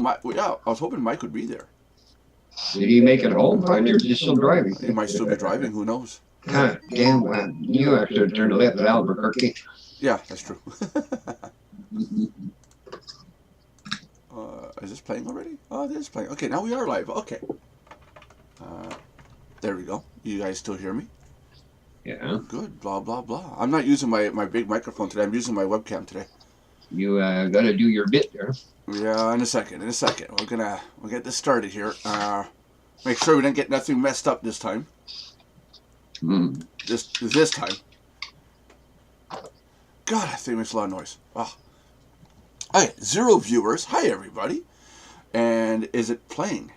Yeah, I was hoping Mike would be there. Did he make it home finally, or is he still driving? He might still be driving. Who knows? God damn, you have to turn left at Albuquerque. Yeah, that's true. Is this playing already? Oh, it is playing. Okay, now we are live. Okay. There we go. You guys still hear me? Yeah. Good. Blah, blah, blah. I'm not using my big microphone today. I'm using my webcam today. You got to do your bit there. Yeah, in a second. We'll get this started here. Make sure we don't get nothing messed up this time. This time. God, that thing makes a lot of noise. Oh. Okay, 0 viewers. Hi, everybody. And is it playing?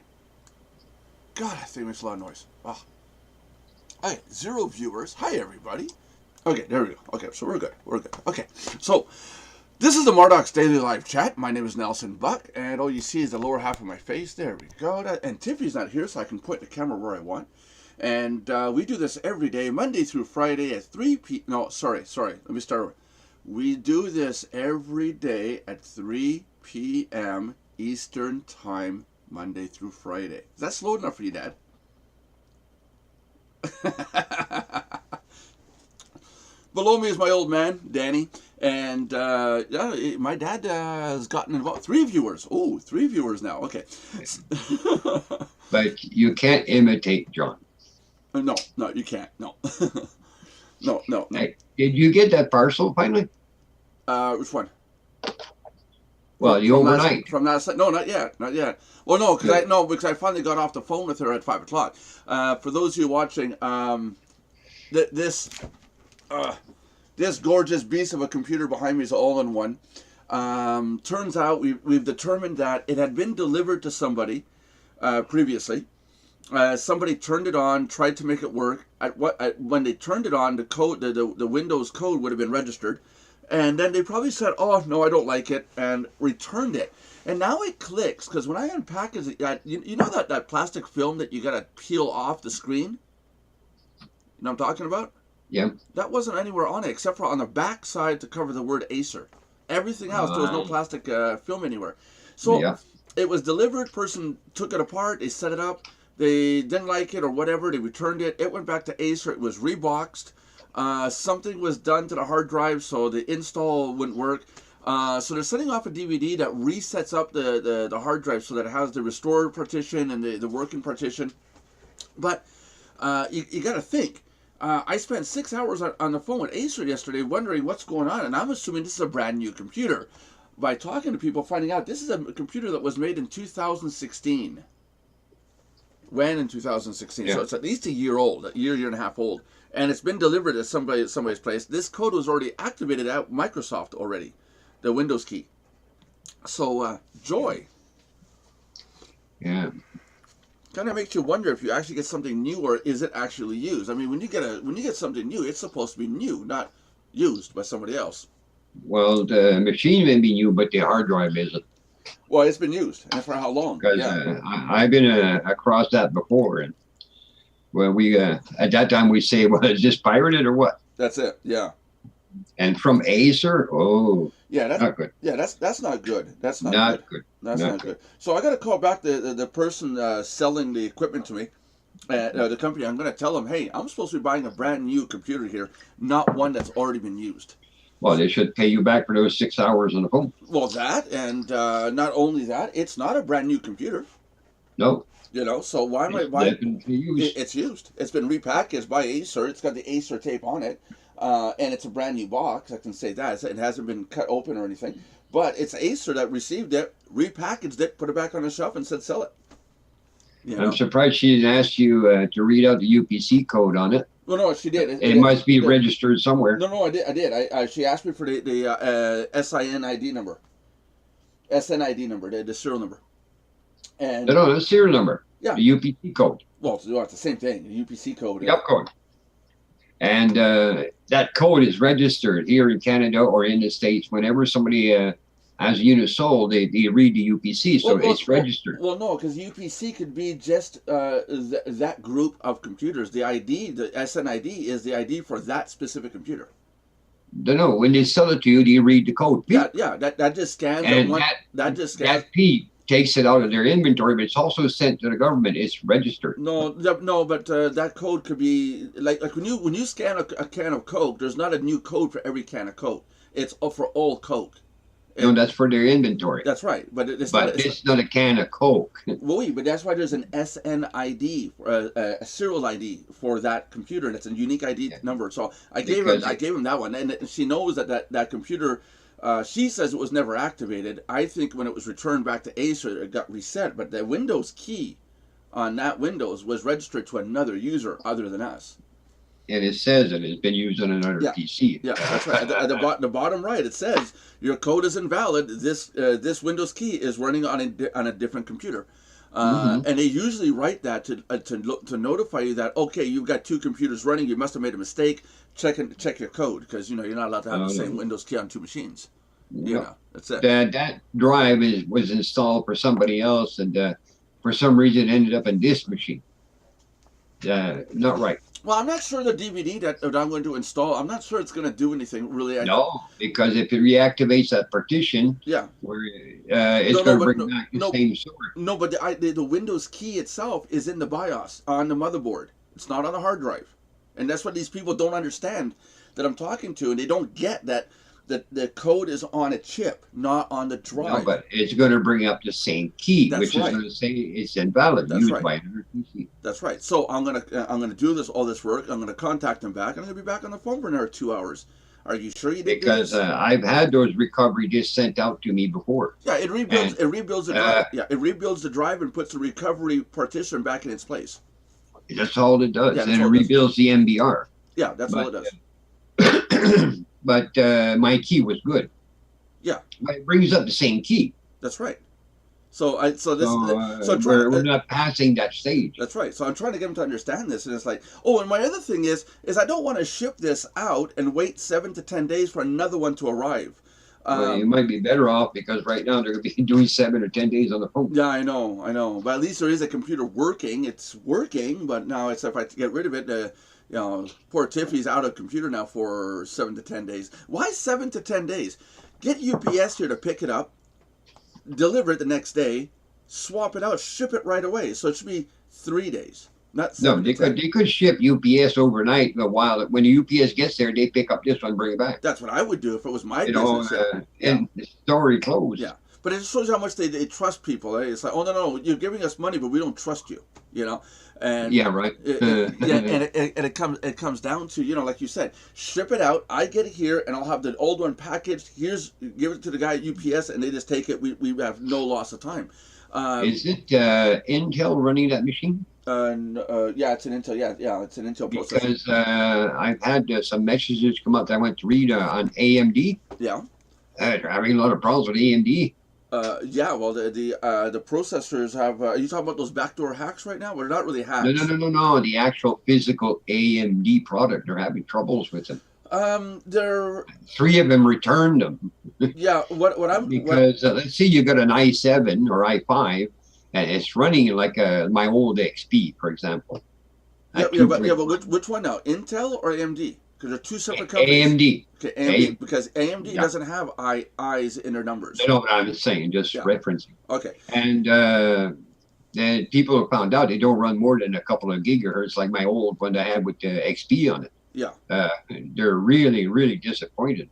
God, that thing makes a lot of noise. Oh. Okay, 0 viewers. Hi, everybody. Okay, there we go. Okay, so we're good. Okay, so this is the Mardox Daily Live Chat. My name is Nelson Buck, and all you see is the lower half of my face. There we go. And Tiffy's not here, so I can point the camera where I want. And we do this every day, Monday through Friday at 3 p.m. No, sorry. Let me start over. We do this every day at 3 p.m. Eastern Time, Monday through Friday. Is that slow enough for you, Dad? Below me is my old man, Danny. And yeah, my dad has gotten about 3 viewers. Oh, 3 viewers now. Okay. But you can't imitate John. No, you can't. No. No. Hey, did you get that parcel finally? Which one? Well, the overnight. From last night? No, not yet. Well, no, because I finally got off the phone with her at 5 o'clock. For those of you watching, this gorgeous beast of a computer behind me is all-in-one. Turns out we've determined that it had been delivered to somebody previously. Somebody turned it on, tried to make it work. When they turned it on, the code, the Windows code would have been registered, and then they probably said, "Oh no, I don't like it," and returned it. And now it clicks because when I unpackage it, you know that plastic film that you got to peel off the screen. You know what I'm talking about? Yeah. That wasn't anywhere on it except for on the back side to cover the word Acer. Everything else, there was no plastic film anywhere. So yeah. It was delivered. Person took it apart. They set it up. They didn't like it or whatever. They returned it. It went back to Acer. It was reboxed. Something was done to the hard drive, so the install wouldn't work. So they're setting off a DVD that resets up the hard drive so that it has the restored partition and the working partition. But you got to think. I spent 6 hours on the phone with Acer yesterday wondering what's going on, and I'm assuming this is a brand new computer. By talking to people, finding out this is a computer that was made in 2016. When in 2016, yeah. So it's at least a year old, a year and a half old, and it's been delivered at somebody's place. This code was already activated at Microsoft already, the Windows key. So joy. Yeah. Kind of makes you wonder if you actually get something new or is it actually used. I mean, when you get something new, it's supposed to be new, not used by somebody else. Well, the machine may be new, but the hard drive isn't. Well, it's been used, and for how long? Because I've been across that before, and well, we at that time we say, well, is this pirated or what? That's it. Yeah. And from Acer, yeah, that's not good. Yeah, that's not good. That's not good. That's not good. So I got to call back the person selling the equipment to me, the company. I'm going to tell them, hey, I'm supposed to be buying a brand new computer here, not one that's already been used. Well, they should pay you back for those 6 hours on the phone. Well, that, and not only that, it's not a brand new computer. No. You know, so why am I buying? It's used. It's been repackaged by Acer. It's got the Acer tape on it, and it's a brand new box. I can say that it hasn't been cut open or anything. But it's Acer that received it, repackaged it, put it back on the shelf, and said sell it. You know? I'm surprised she didn't ask you to read out the UPC code on it. Well, no, she did. It must be registered somewhere. No, I did. She asked me for the SIN ID number. SNID number, the serial number. And no, the serial number. Yeah. The UPC code. Well, it's the same thing. The UPC code. Yep, code. And that code is registered here in Canada or in the States. Whenever somebody has a unit sold, they read the UPC, so it's registered. Well, no, because UPC could be just that group of computers. The ID, the SNID, is the ID for that specific computer. No, when they sell it to you, do you read the code? Yeah, that just scans. And that just scans. That P takes it out of their inventory, but it's also sent to the government. It's registered. No, no, but that code could be like when you scan a can of Coke, there's not a new code for every can of Coke. It's for all Coke. No, that's for their inventory. That's right, but it's but not. It's not a can of Coke. Well, wait, but that's why there's an SNID, a serial ID for that computer, and it's a unique ID number. So I gave him that one, and she knows that computer. She says it was never activated. I think when it was returned back to Acer, it got reset. But the Windows key on that Windows was registered to another user other than us. And it says it has been used on another PC. Yeah, that's right. At the bottom right, it says your code is invalid. This Windows key is running on a different computer, and they usually write that to notify you that okay, you've got two computers running. You must have made a mistake. Check your code because you're not allowed to have the same Windows key on two machines. That's it. That drive was installed for somebody else, and for some reason ended up in this machine. Not right. Well, I'm not sure the DVD that I'm going to install, I'm not sure it's going to do anything really. No, because if it reactivates that partition, where it's going to bring back the same source. No, but the Windows key itself is in the BIOS on the motherboard. It's not on the hard drive. And that's what these people don't understand that I'm talking to, and they don't get that the code is on a chip, not on the drive. No, but it's going to bring up the same key, which is going to say it's invalid, used by another PC. That's right. So I'm gonna do all this work. I'm gonna contact them back. I'm gonna be back on the phone for another 2 hours. Are you sure you did? Because I've had those recovery disks sent out to me before. Yeah, it rebuilds the drive. It rebuilds the drive and puts the recovery partition back in its place. That's all it does, and it rebuilds the MBR. Yeah, that's all it does. But my key was good. Yeah, but it brings up the same key. That's right. So we're not passing that stage. That's right. So I'm trying to get them to understand this, and it's like, oh, and my other thing is I don't want to ship this out and wait 7 to 10 days for another one to arrive. Well, you might be better off because right now they're going to be doing 7 or 10 days on the phone. Yeah, I know. But at least there is a computer working. It's working, but now it's if I get rid of it. Poor Tiffy's out of computer now for 7 to 10 days. Why 7 to 10 days? Get UPS here to pick it up, deliver it the next day, swap it out, ship it right away. So it should be 3 days. They could ship UPS overnight. When the UPS gets there, they pick up this one, bring it back. That's what I would do if it was my business. And the story closed. Yeah, but it shows how much they trust people. Eh? It's like, oh no, you're giving us money, but we don't trust you. And right. It comes down to like you said, ship it out. I get it here, and I'll have the old one packaged. Give it to the guy at UPS, and they just take it. We have no loss of time. Is it Intel running that machine? Yeah, it's an Intel. Yeah, it's an Intel processor. Because I've had some messages come up that I went to read on AMD. Yeah. They're having a lot of problems with AMD. Yeah, well, the processors have. Are you talking about those backdoor hacks right now? Well, they're not really hacks. No. The actual physical AMD product, they're having troubles with them. They're 3 of them returned them. Yeah, because let's see, you got an i7 or i5, and it's running like my old XP, for example. But which one now? Intel or AMD? Because they're two separate companies. AMD. Okay, AMD. Because AMD doesn't have I's in their numbers. No, I'm saying, just referencing. Okay. And then people have found out they don't run more than a couple of gigahertz, like my old one I had with the XP on it. Yeah. They're really, really disappointed.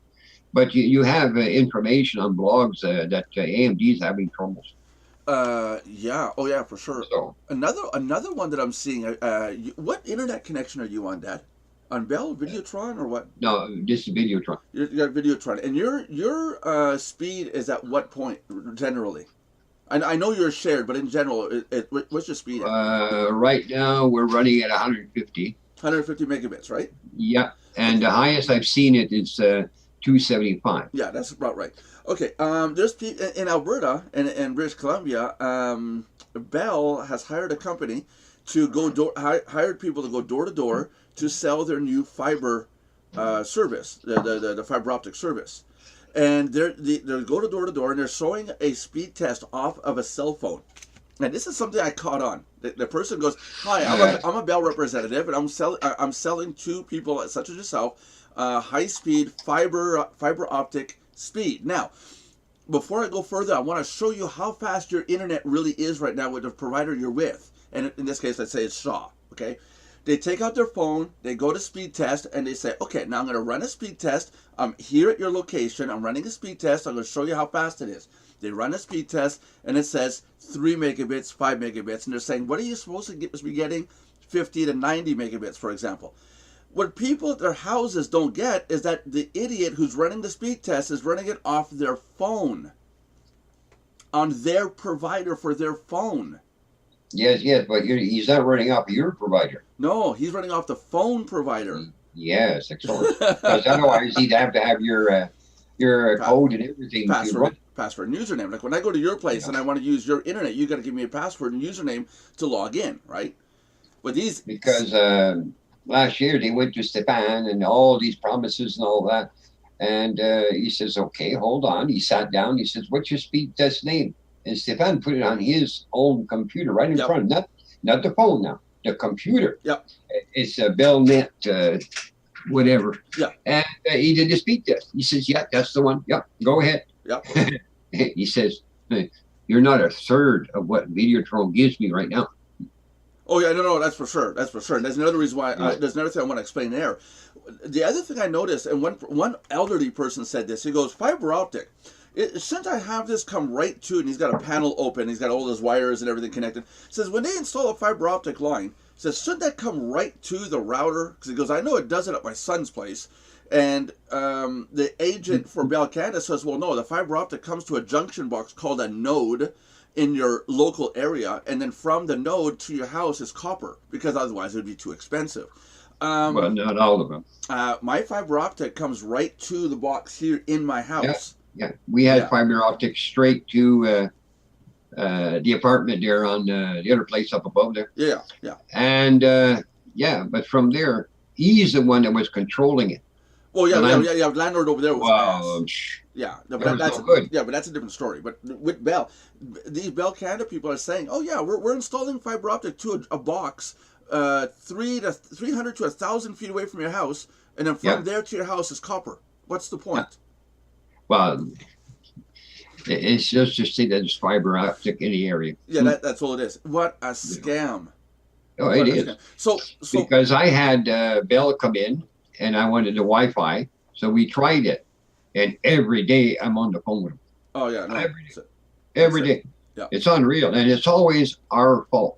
But you have information on blogs that AMD is having troubles. Yeah. Oh, yeah, for sure. So, another one that I'm seeing. What internet connection are you on, Dad? On Bell, Videotron, or what? No, just Videotron. You got Videotron, and your speed is at what point generally? I know you're shared, but in general, what's your speed at? Right now we're running at 150. 150 megabits, right? Yeah, and the highest I've seen it is 275. Yeah, that's about right. Okay, there's people in Alberta and British Columbia. Bell has hired a company to go hired people to go door to door to sell their new fiber service, the fiber optic service, and they go to door, and they're showing a speed test off of a cell phone. And this is something I caught on. The person goes, "Hi, I'm a Bell representative, and I'm selling to people such as yourself, high speed fiber optic speed." Now, before I go further, I want to show you how fast your internet really is right now with the provider you're with. And in this case, let's say it's Shaw. Okay, they take out their phone, they go to speed test, and they say, okay, now I'm going to run a speed test. I'm here at your location. I'm running a speed test. I'm going to show you how fast it is. They run a speed test, and it says 3 megabits, 5 megabits, and they're saying, what are you supposed to be getting? 50 to 90 megabits, for example. What people at their houses don't get is that the idiot who's running the speed test is running it off their phone, on their provider for their phone. Yes, but he's not running off your provider. No, he's running off the phone provider. Yes, excellent. Because otherwise he'd have to have your code and everything. Password and username. Like when I go to your place and I want to use your internet, you got to give me a password and username to log in, right? But these because last year they went to Stefan and all these promises and all that, and he says, "Okay, hold on." He sat down. He says, "What's your speed test name?" And Stefan put it on his own computer right in front, not the phone now, the computer. Yep. It's a Bellnet, whatever. Yeah. And he did the speed test. He says, "Yeah, that's the one. Yep, go ahead." Yep. He says, "You're not a third of what Videotron gives me right now." Oh yeah, no, that's for sure. That's for sure. And there's another reason why. There's another thing I want to explain there. The other thing I noticed, and one elderly person said this. He goes, fiber optic. Since I have this come right to, and he's got a panel open, he's got all his wires and everything connected. Says when they install a fiber optic line, says shouldn't that come right to the router? Because he goes, I know it does it at my son's place. And the agent for Bell Canada says, well, no, the fiber optic comes to a junction box called a node in your local area, and then from the node to your house is copper, because otherwise it would be too expensive. Well, not all of them. My fiber optic comes right to the box here in my house. Yeah, we had fiber optic straight to the apartment there on the other place up above there. Yeah. And but from there, he's the one that was controlling it. Well, yeah, landlord over there was but that's good. Yeah, but that's a different story. But with Bell, these Bell Canada people are saying, oh yeah, we're installing fiber optic to a box 300 to 1,000 feet away from your house, and then from there to your house is copper. What's the point? Yeah. Well, it's just to see that there's fiber optic in the area. Yeah, that's all it is. What a scam! Oh, it is. So because I had Bell come in and I wanted the Wi-Fi, so we tried it, and every day I'm on the phone with them. Oh yeah, no, every day. Yeah, it's unreal, and it's always our fault.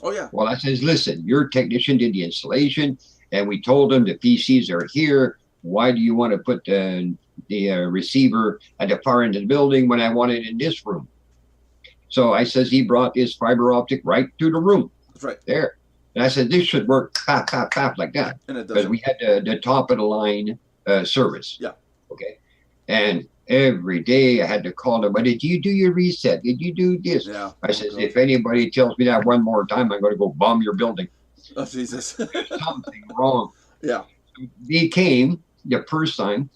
Oh yeah. Well, I says, listen, your technician did the installation, and we told them the PCs are here. Why do you want to put the receiver at the far end of the building when I want it in this room? So I says he brought his fiber optic right to the room. That's right. There. And I said, this should work like that. And it does. Because we had the top of the line service. Yeah. Okay. And every day I had to call them, but did you do your reset? Did you do this? Yeah. I says, if anybody tells me that one more time, I'm going to go bomb your building. Oh, Jesus. There's something wrong. Yeah. They came the first time.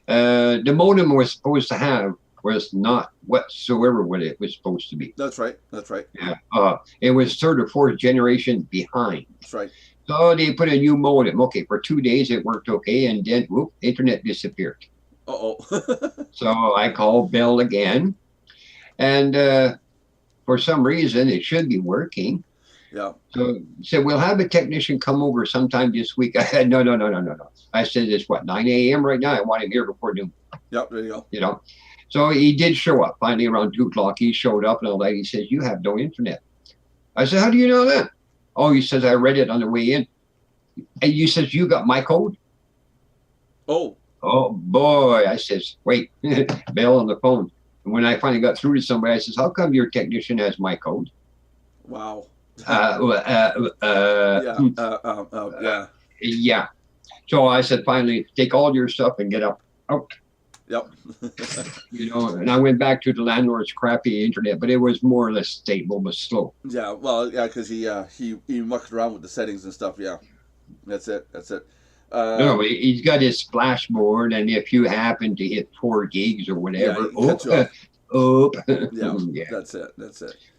The modem was supposed to have was not whatsoever what it was supposed to be. That's right. Yeah. It was third or fourth generation behind. That's right. So they put a new modem. Okay, for 2 days it worked okay, and then whoop, internet disappeared. So I called Bell again, and for some reason it should be working. Yeah. So he said, we'll have a technician come over sometime this week. I said, no. I said, it's 9 a.m. right now. I want him here before noon. Yep, there you go. You know, so he did show up. Finally, around 2 o'clock, he showed up and all that. He says, you have no internet. I said, how do you know that? Oh, he says, I read it on the way in. And you says, you got my code? Oh, boy. I says, wait, Bell on the phone. And when I finally got through to somebody, I says, how come your technician has my code? Wow. Yeah. So I said, finally, take all your stuff and get up. Yep. You know, and I went back to the landlord's crappy internet, but it was more or less stable but slow. Yeah, well, yeah, because he mucked around with the settings and stuff. Yeah, that's it. No, he's got his splash board, and if you happen to hit 4 gigs or whatever, yeah, that's it.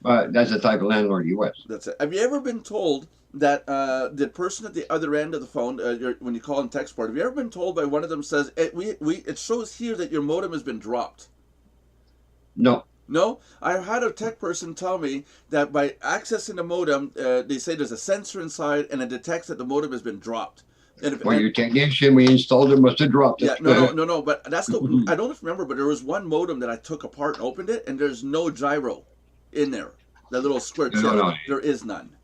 But that's the type of landlord he was. That's it. Have you ever been told that the person at the other end of the phone, when you call in tech support, have you ever been told by one of them says, it shows here that your modem has been dropped? No. No, I had a tech person tell me that by accessing the modem, they say there's a sensor inside and it detects that the modem has been dropped. And if, Well, your technician we installed it must have dropped yeah, it. no. But that's the I don't remember, but there was one modem that I took apart and opened it, and there's no gyro in there. That little square No, chip, no, there is none.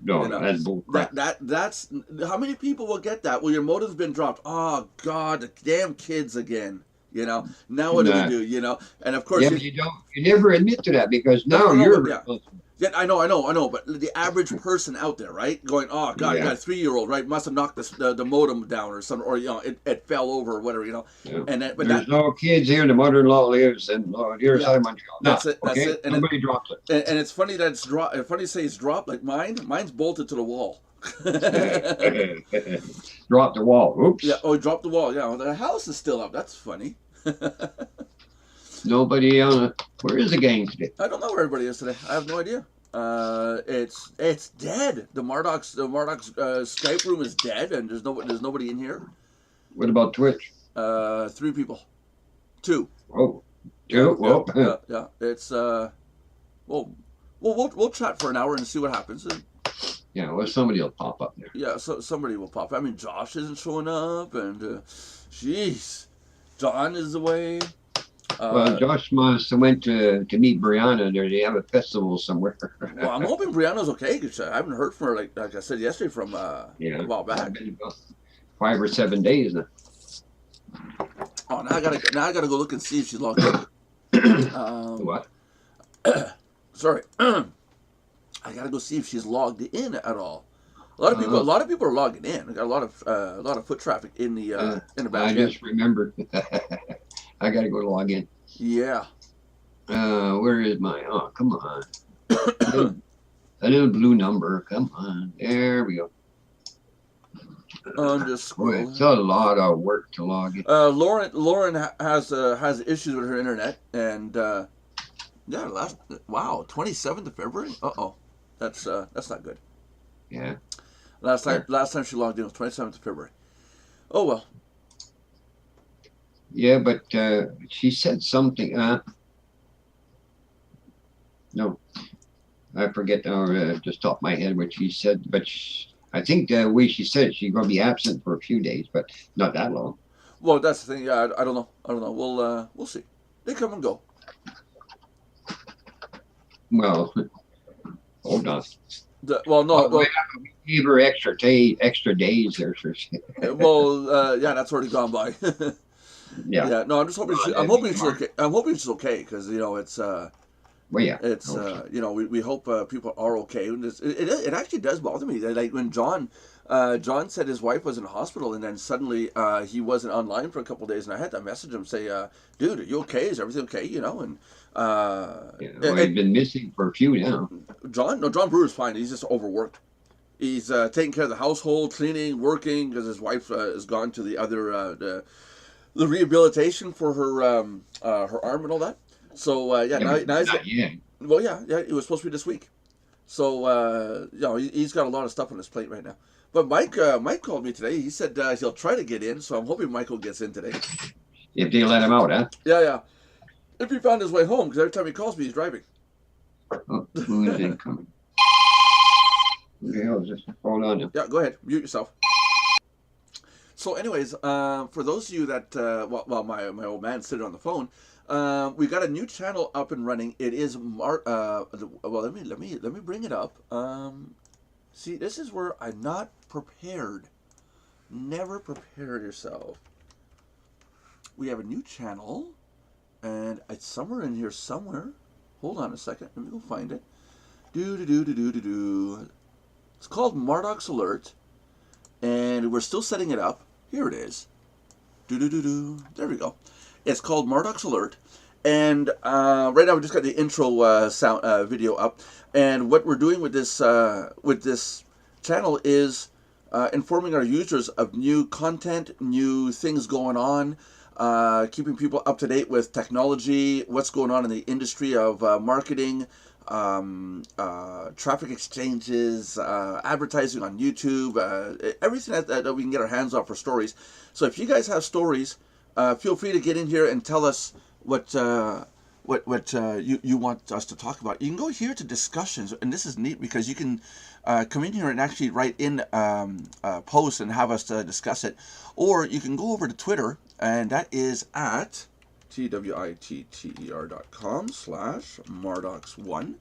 no, You know that's bull crap. that's how many people will get that? Well, your modem's been dropped. Oh God, the damn kids again. Now what do we Nah. do? And of course Yeah, but you never admit to that because now no, you're but yeah. responsible. Yeah, I know, but the average person out there, right, going, oh God, you Yeah, got a 3-year-old, right, must have knocked the modem down or something, or it fell over or whatever, yeah. and then, but There's no kids here. The mother-in-law lives in the other yeah, side of Montreal. No, that's okay. it, and Somebody dropped and it's funny that it's dropped. Funny to say it's dropped like mine. Mine's bolted to the wall. it. Dropped the wall. Yeah, Oops. oh, it dropped the wall. Yeah, well, the house is still up. That's funny. Nobody on it. Where is the gang today? I don't know where everybody is today. I have no idea. It's dead. The Marduk's Skype room is dead, and there's nobody in here. What about Twitch? 3 people, 2. Oh, Yeah, two. yeah, Well, yeah. It's well, we'll chat for an hour and see what happens. And, yeah. Well, somebody will pop up there. yeah, so somebody will pop. I mean, Josh isn't showing up, and jeez, John is away. Well, Josh must have went to meet Brianna there. They have a festival somewhere. Well, I'm hoping Brianna's okay because I haven't heard from her like I said yesterday from Yeah. a while back. Been about 5 or 7 days now. Oh, now I gotta go look and see if she's logged in. What? Sorry, I gotta go see if she's logged in at all. A lot of people are logging in. We got a lot of foot traffic in the back I end. just remembered. I got to go log in. Yeah. Where is my? Oh, come on. A little blue number. Come on. There we go. I'm just Boy, scrolling. it's a lot of work to log in. Lauren has issues with her internet, and yeah, wow, 27th of February. That's not good. Yeah. Last time she logged in was 27th of February. Oh well. Yeah, but she said something. No, I forget just top of my head what she said. But I think the way she said it, she's going to be absent for a few days, but not that long. Well, that's the thing. Yeah, I don't know. We'll see. They come and go. Well, hold on. No. Well, give her extra days there. Yeah, that's already gone by. Yeah. Yeah. No, I'm just hoping. I'm hoping she's okay. I'm hoping she's okay because it's. Well, yeah. It's we hope people are okay. And it actually does bother me that like when John said his wife was in hospital and then suddenly he wasn't online for a couple of days and I had to message him say, dude, are you okay? Is everything okay? And he's been missing for a few now. John Brewer's fine. He's just overworked. He's taking care of the household, cleaning, working because his wife has gone to the other the rehabilitation for her arm and all that. So now he's well, yeah, it was supposed to be this week. So he's got a lot of stuff on his plate right now. But Mike called me today. He said he'll try to get in. So I'm hoping Michael gets in today. If they let him out, huh? Yeah. If he found his way home, because every time he calls me, he's driving. Oh, who is incoming? Who the hell is this? Hold on now. Yeah, go ahead. Mute yourself. So, anyways, for those of you that my old man sitting on the phone. We got a new channel up and running. It is let me bring it up. See, this is where I'm not prepared. Never prepare yourself. We have a new channel, and it's somewhere in here somewhere. Hold on a second. Let me go find it. It's called Marduk's Alert, and we're still setting it up. Here it is. There we go. It's called Marduk's Alert, and right now we just got the intro sound video up. And what we're doing with this channel is informing our users of new content, new things going on, keeping people up to date with technology, what's going on in the industry of marketing, traffic exchanges, advertising on YouTube, everything that we can get our hands on for stories. So if you guys have stories, feel free to get in here and tell us what what you want us to talk about, you can go here to discussions, and this is neat because you can come in here and actually write in posts and have us discuss it, or you can go over to Twitter, and that is at twitter.com/Mardox1,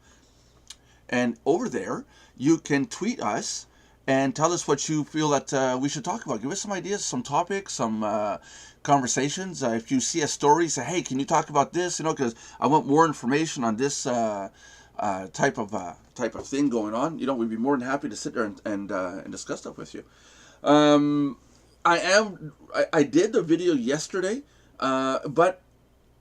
and over there you can tweet us and tell us what you feel that we should talk about. Give us some ideas, some topics, some conversations. If you see a story, say, hey, can you talk about this? Because I want more information on this type of thing going on. We'd be more than happy to sit there and discuss stuff with you. I did the video yesterday, but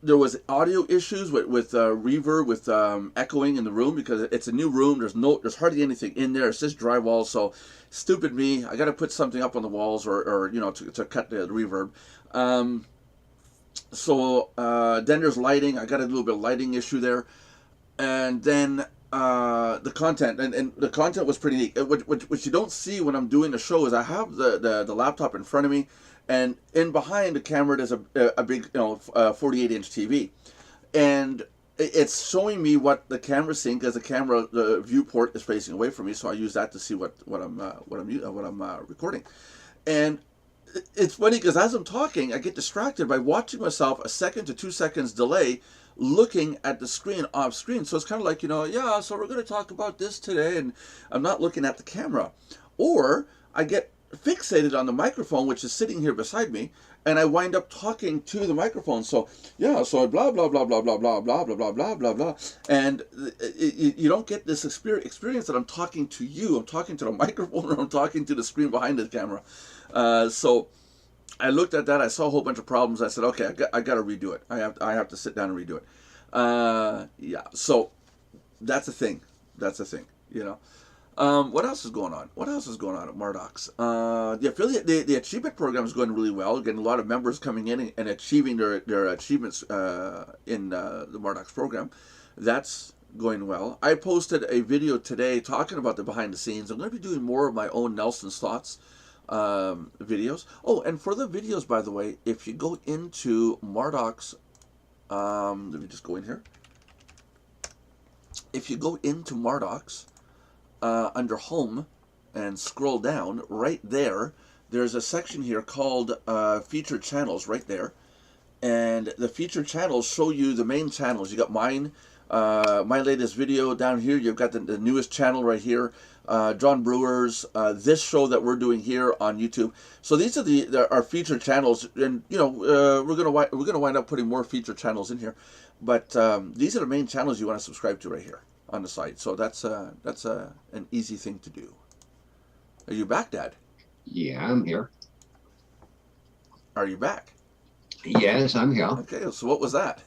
there was audio issues with reverb, with echoing in the room, because it's a new room. There's hardly anything in there. It's just drywall. So stupid me, I got to put something up on the walls or to cut the reverb. So then there's lighting. I got a little bit of lighting issue there, and then the content and the content was pretty neat. What you don't see when I'm doing the show is I have the laptop in front of me, and in behind the camera there's a big 48-inch TV, and it's showing me what the camera's seeing, because the viewport is facing away from me. So I use that to see what I'm recording, and it's funny because as I'm talking, I get distracted by watching myself a 1 to 2 seconds delay, looking at the screen off screen. So it's kind of like, so we're going to talk about this today, and I'm not looking at the camera. Or I get fixated on the microphone, which is sitting here beside me, and I wind up talking to the microphone. So blah blah blah blah blah blah blah blah blah blah blah blah, and you don't get this experience that I'm talking to you. I'm talking to the microphone, or I'm talking to the screen behind the camera. So I looked at that. I saw a whole bunch of problems. I said, okay, I got to redo it. I have to sit down and redo it. So that's a thing. What else is going on? What else is going on at Mardox? The achievement program is going really well. Getting a lot of members coming in and achieving their achievements in the Mardox program. That's going well. I posted a video today talking about the behind the scenes. I'm going to be doing more of my own Nelson's Thoughts videos. Oh, and for the videos, by the way, if you go into Mardox, let me just go in here. If you go into Mardox, under Home and scroll down, right there's a section here called Featured Channels right there. And the featured channels show you the main channels. You got mine, my latest video down here. You've got the newest channel right here, John Brewer's, this show that we're doing here on YouTube. So these are our featured channels, and we're gonna wind up putting more featured channels in here. But these are the main channels you want to subscribe to right here on the site. So that's an easy thing to do. Are you back, Dad? Yeah, I'm here. Are you back? Yes, I'm here. Okay, so what was that?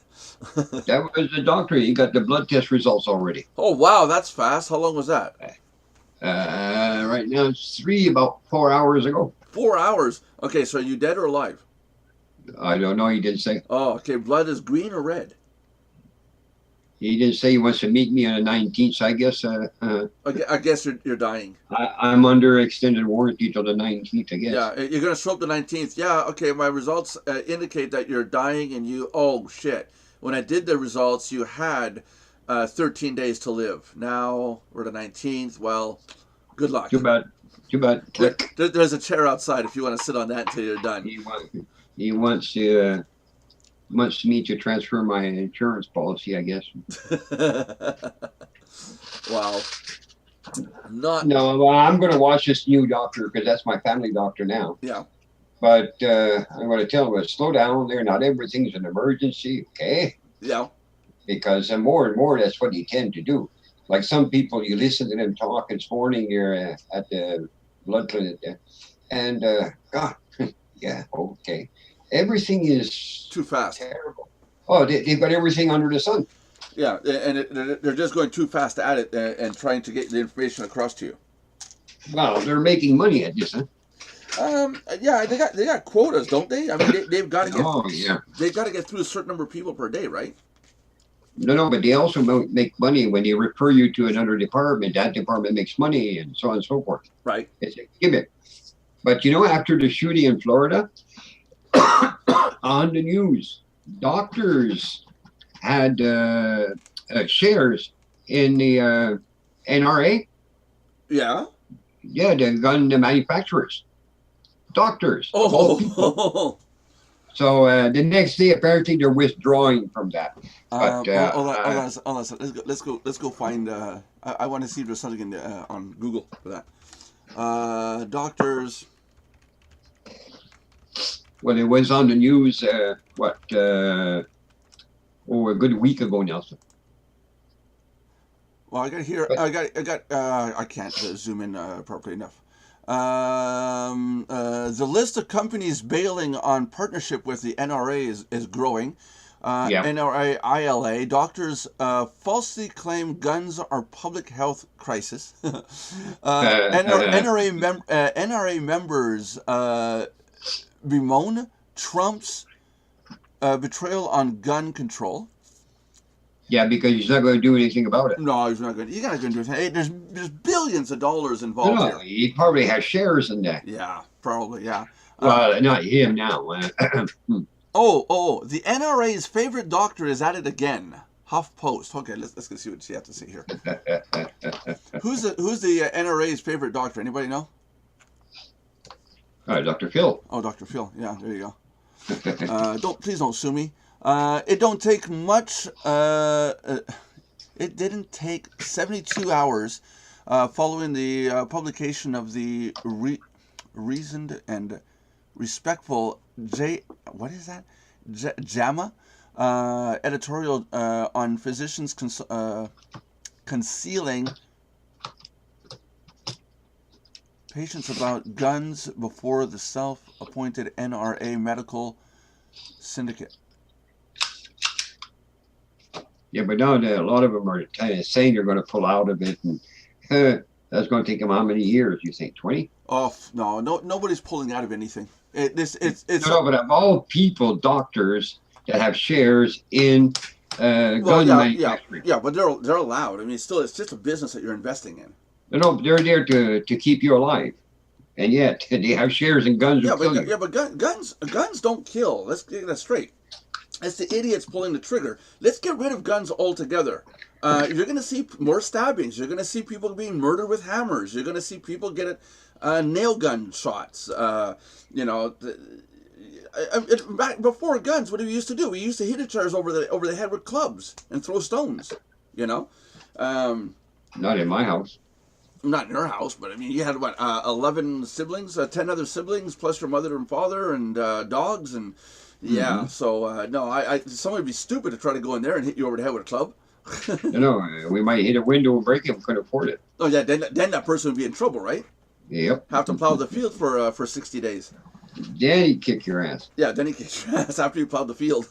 That was the doctor. You got the blood test results already. Oh, wow, that's fast. How long was that? Right now it's about 4 hours ago. 4 hours? Okay, so are you dead or alive? I don't know. He didn't say. Oh, okay. Blood is green or red? He didn't say he wants to meet me on the 19th, so I guess I guess you're dying. I'm under extended warranty till the 19th, I guess. Yeah, you're going to show up the 19th. Yeah, okay, my results indicate that you're dying, and oh, shit. When I did the results, you had 13 days to live. Now we're the 19th. Well, good luck. Too bad. Click. There's a chair outside if you want to sit on that until you're done. He wants me to transfer my insurance policy, I guess. Wow. No, I'm going to watch this new doctor because that's my family doctor now. Yeah. But I'm going to tell him, slow down there. Not everything's an emergency, okay? Yeah. Because more and more, that's what you tend to do. Like some people, you listen to them talk this morning here at the blood clinic, and God, yeah, okay. Everything is too fast. Terrible. Oh, they've got everything under the sun. Yeah, and they're just going too fast at it and trying to get the information across to you. Well, they're making money at this, huh? Yeah, they got quotas, don't they? I mean, they've got to get. Oh, yeah. They've got to get through a certain number of people per day, right? No, but they also make money when they refer you to another department. That department makes money, and so on and so forth. Right. It's a gimmick. But after the shooting in Florida, on the news, doctors had shares in the NRA. Yeah. Yeah, the gun manufacturers, doctors of all people. Oh. So the next day, apparently, they're withdrawing from that. But Hold on, hold on, hold on. Let's go find. I want to see if there's something in the, on Google for that. Doctors. well, it was on the news. A good week ago, Nelson. Well, I got here. But- I can't zoom in appropriately enough. The list of companies bailing on partnership with the NRA is growing. Yeah. NRA, ILA, doctors falsely claim guns are public health crisis. NRA members bemoan Trump's betrayal on gun control. Yeah, because he's not going to do anything about it. No, he's not good. You're not going to do anything. Hey, there's billions of dollars No, involved no, here. he probably has shares in that. Yeah, probably. Yeah. Well, not him now. The NRA's favorite doctor is at it again. HuffPost. Okay, let's go see what you have to say here. Who's the NRA's favorite doctor? Anybody know? Dr. Phil. Oh, Dr. Phil. Yeah, there you go. Please don't sue me. It don't take much. It didn't take 72 hours following the publication of the reasoned and respectful JAMA editorial on physicians concealing patients about guns before the self-appointed NRA medical syndicate. Yeah, but now a lot of them are saying they're going to pull out of it, and that's going to take them how many years? You think 20? Oh no, nobody's pulling out of anything. It's No, but of all people, doctors that have shares in gun manufacturing. Yeah, but they're allowed. I mean, it's just a business that you're investing in. No, they're there to keep you alive, and yet they have shares in guns. But guns don't kill. Let's get that straight. It's the idiots pulling the trigger. Let's get rid of guns altogether. You're going to see more stabbings. You're going to see people being murdered with hammers. You're going to see people get nail gun shots. Back before guns, what did we used to do? We used to hit each other over the head with clubs and throw stones. Not in my house. Not in your house, but I mean, you had what, 11 siblings, 10 other siblings, plus your mother and father and dogs, and yeah. Mm-hmm. So no, somebody would be stupid to try to go in there and hit you over the head with a club. We might hit a window and break it. We couldn't afford it. Oh yeah, then that person would be in trouble, right? Yep. Have to plow the field for 60 days. Then he'd kick your ass. Yeah, then he kicks your ass after you plowed the field.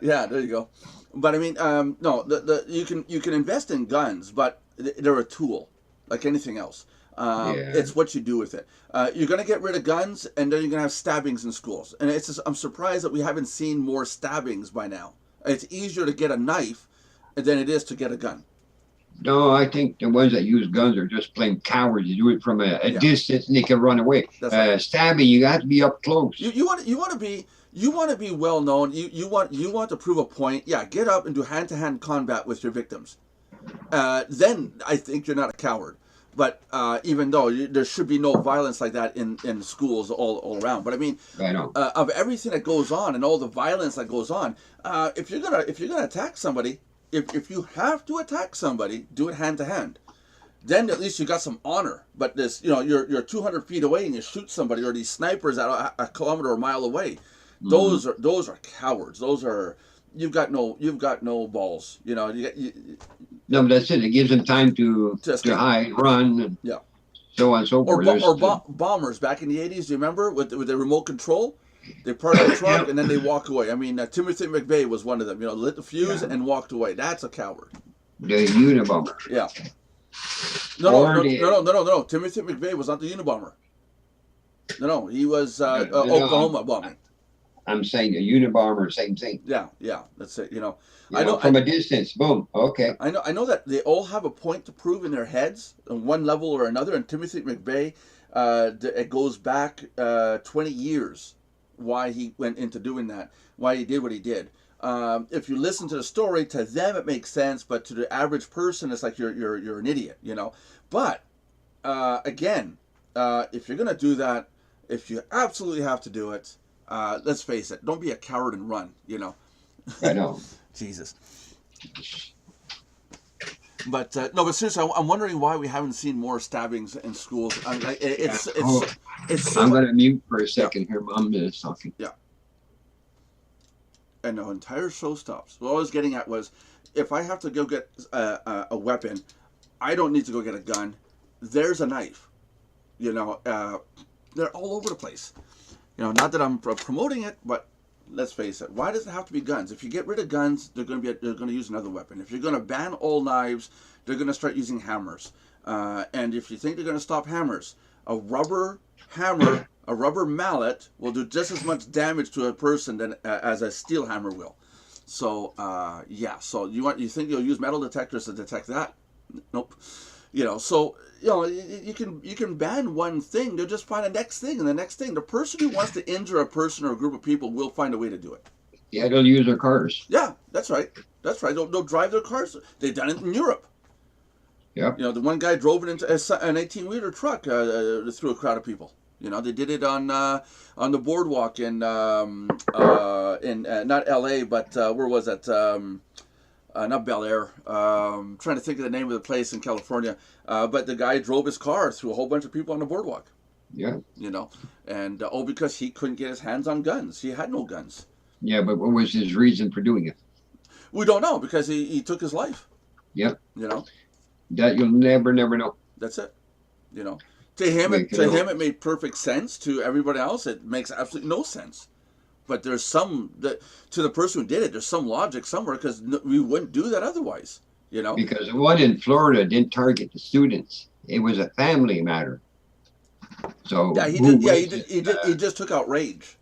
Yeah, there you go. But I mean, no, you can invest in guns, but they're a tool, like anything else. It's what you do with it. You're going to get rid of guns, and then you're going to have stabbings in schools. And I'm surprised that we haven't seen more stabbings by now. It's easier to get a knife than it is to get a gun. No, I think the ones that use guns are just plain cowards. You do it from a distance, and they can run away. Right. Stabbing, you have to be up close. You want to be well known. You want to prove a point. Yeah, get up and do hand-to-hand combat with your victims. Then I think you're not a coward. But even though there should be no violence like that in schools all around, but I mean, I know. Of everything that goes on and all the violence that goes on, if you're gonna attack somebody, if you have to attack somebody, do it hand to hand. Then at least you got some honor. But this, you're 200 feet away and you shoot somebody, or these snipers at a kilometer or a mile away. Mm-hmm. Those are cowards. Those are you've got no balls. No, but that's it. It gives them time to hide, run, and so on and so forth. Or bombers back in the 80s. Do you remember with the remote control? They parked the truck and then they walk away. I mean, Timothy McVeigh was one of them. Lit the fuse and walked away. That's a coward. The Unabomber. Yeah. No. Timothy McVeigh was not the Unabomber. No, he was Oklahoma bombing. I'm saying a Unabomber, same thing. Yeah, that's it. I know from a distance. Boom. Okay. I know that they all have a point to prove in their heads on one level or another. And Timothy McVeigh, it goes back 20 years why he went into doing that, why he did what he did. if you listen to the story, to them it makes sense, but to the average person, it's like you're an idiot, you know. But again, if you're gonna do that, if you absolutely have to do it, let's face it, don't be a coward and run, you know. I know. Jesus. But no, but seriously, I'm wondering why we haven't seen more stabbings in schools. I mean, like, it's so I'm much, going to mute for a second here. Mom is talking. and the entire show stops. What I was getting at was, if I have to go get a weapon, I don't need to go get a gun. There's a knife. You know, they're all over the place. You know, not that I'm promoting it, but let's face it. Why does it have to be guns? If you get rid of guns, they're going to use another weapon. If you're going to ban all knives, they're going to start using hammers. And if you think they're going to stop hammers, a rubber hammer, a rubber mallet will do just as much damage to a person as a steel hammer will. So yeah. So you think you'll use metal detectors to detect that? Nope. You know, so you know you can ban one thing, they'll just find the next thing and the next thing. The person who wants to injure a person or a group of people will find a way to do it. Yeah, they'll use their cars. Yeah, that's right. That's right. They'll drive their cars. They've done it in Europe. Yep. You know, the one guy drove it into an 18-wheeler truck through a crowd of people. You know, they did it on the boardwalk in not L.A. but where was that? Not Bel Air. Trying to think of the name of the place in California. But the guy drove his car through a whole bunch of people on the boardwalk. Yeah. You know, and because he couldn't get his hands on guns. He had no guns. Yeah, but what was his reason for doing it? We don't know, because he took his life. Yep. You know. That you'll never know. That's it. You know. To him, it made perfect sense. To everybody else, it makes absolutely no sense. But there's to the person who did it, there's some logic somewhere, because we wouldn't do that otherwise. You know. Because the one in Florida didn't target the students. It was a family matter. So yeah, he did. Yeah, he just took out rage.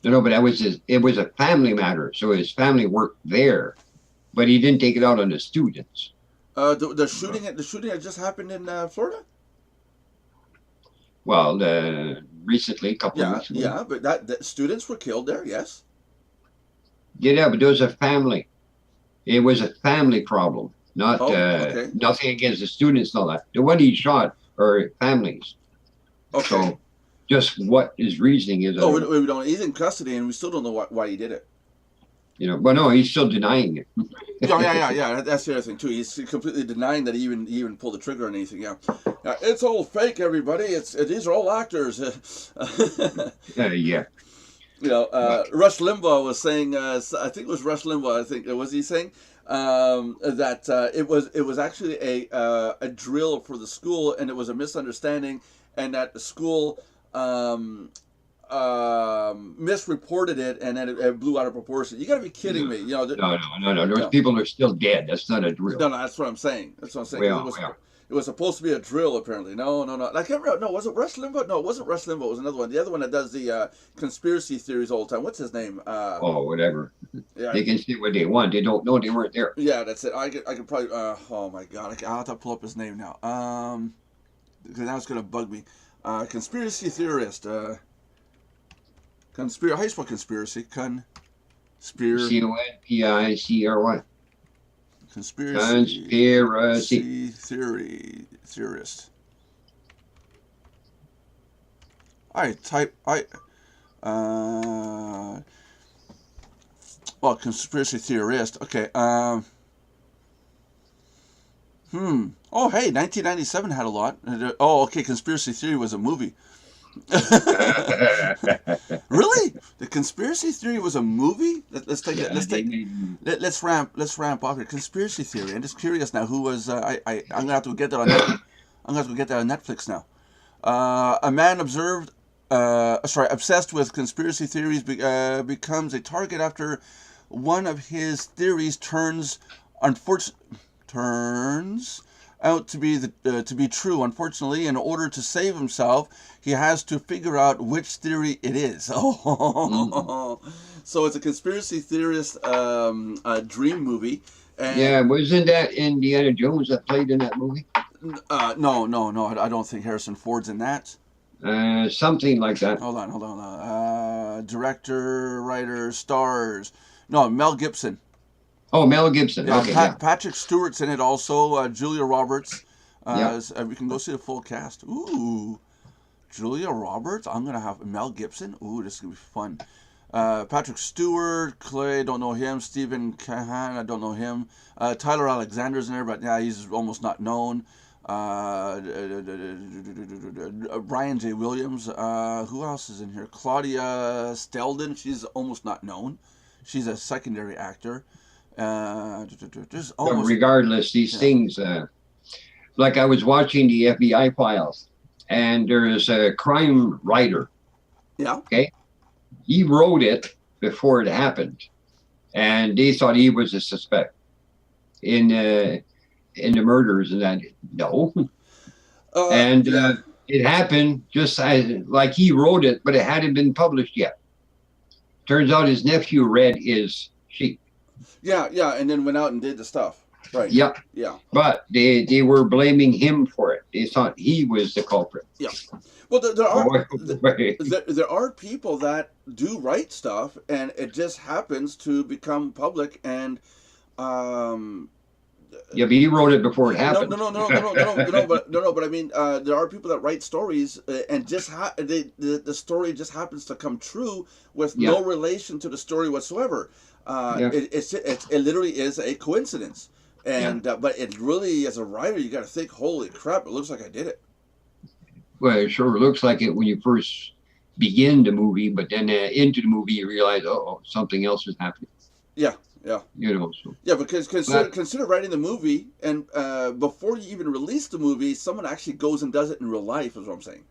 No, but it was a family matter. So his family worked there, but he didn't take it out on the students. The shooting that just happened in Florida. Well, recently, a couple of weeks ago. Yeah, but that students were killed there. Yes. Yeah, but there was a family. It was a family problem, not okay. Nothing against the students and all that. The one he shot are families. Okay. So, just what his reasoning is. Oh, we don't. He's in custody, and we still don't know why he did it. You know, well, no, he's still denying it. yeah. That's the other thing too. He's completely denying that he even pulled the trigger on anything. Yeah, it's all fake, everybody. These are all actors. Yeah. You know, Rush Limbaugh was saying. I think it was Rush Limbaugh. I think was he saying that it was actually a drill for the school, and it was a misunderstanding, and that the school misreported it, and then it blew out of proportion. You got to be kidding me! You know, no. There's people that are still dead. That's not a drill. No, that's what I'm saying. It was supposed to be a drill, apparently. No. I can't remember. No, was it Rush Limbaugh? No, it wasn't Rush Limbaugh. It was another one. The other one that does the conspiracy theories all the time. What's his name? Whatever. Yeah, they can say what they want. They don't know they weren't there. Yeah, that's it. I could probably. Oh my God! I'll have to pull up his name now. Because now it's gonna bug me. Conspiracy theorist. How do you spell conspiracy? Conspiracy. Conspiracy theorist. Conspiracy theorist. Okay. Oh, hey, 1997 had a lot. Oh, okay. Conspiracy theory was a movie. Really? The conspiracy theory was a movie? Let's ramp up here. Conspiracy theory. I'm just curious now. Who was? I'm gonna have to get that on. I'm gonna have to get that on Netflix now. A man obsessed with conspiracy theories becomes a target after one of his theories turns out to be true. Unfortunately, in order to save himself, he has to figure out which theory it is. So it's a conspiracy theorist dream movie. And yeah, wasn't that Indiana Jones that played in that movie? No. I don't think Harrison Ford's in that. Something like that. Hold on. Director, writer, stars. No, Mel Gibson. Oh, Mel Gibson. Yeah, Okay, yeah. Patrick Stewart's in it also. Julia Roberts. Yeah. We can go see the full cast. Ooh, Julia Roberts. I'm gonna have Mel Gibson. Ooh, this is gonna be fun. Patrick Stewart, Clay, don't know him. Stephen Cahan, I don't know him. Tyler Alexander's in there, but yeah, he's almost not known. Brian J. Williams. Who else is in here? Claudia Stelden. She's almost not known. She's a secondary actor. There's But almost regardless, these things, like I was watching the FBI files, and there's a crime writer. yeah. Okay. He wrote it before it happened, and they thought he was a suspect in the murders and that. No. And it happened just like he wrote it, but it hadn't been published yet. Turns out his nephew read his sheet. Yeah, and then went out and did the stuff. Right. Yep. Yeah. But they were blaming him for it. They thought he was the culprit. Yeah. Well, there are people that do write stuff, and it just happens to become public. And yeah, but he wrote it before it happened. No. But I mean, there are people that write stories, and just the story just happens to come true with no relation to the story whatsoever. It literally is a coincidence, and but it really, as a writer, you got to think, holy crap, it looks like I did it. Well, it sure looks like it when you first begin the movie, but then into the movie you realize, oh, something else is happening. Yeah. You know. So. Yeah, because consider writing the movie, and before you even release the movie, someone actually goes and does it in real life. Is what I'm saying.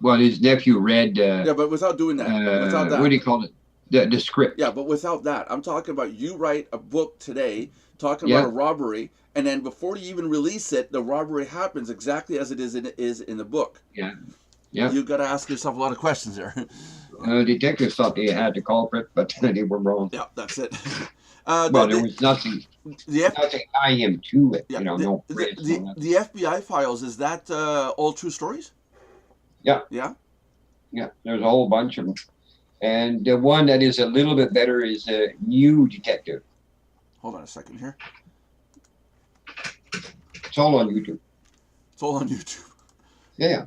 Well, his nephew read. Yeah, but without doing that, without that. What do you call it? The script. Yeah, but without that, I'm talking about you write a book today, talking about a robbery, and then before you even release it, the robbery happens exactly as it is in the book. Yeah. You got to ask yourself a lot of questions there. Detectives thought they had the culprit, but they were wrong. Yeah, that's it. Well, there was nothing tying him to it. Yeah, no. The FBI files, is that all true stories? Yeah. Yeah. Yeah. There's a whole bunch of them, and the one that is a little bit better is a New Detective. Hold on a second here. It's all on YouTube. It's all on YouTube. Yeah.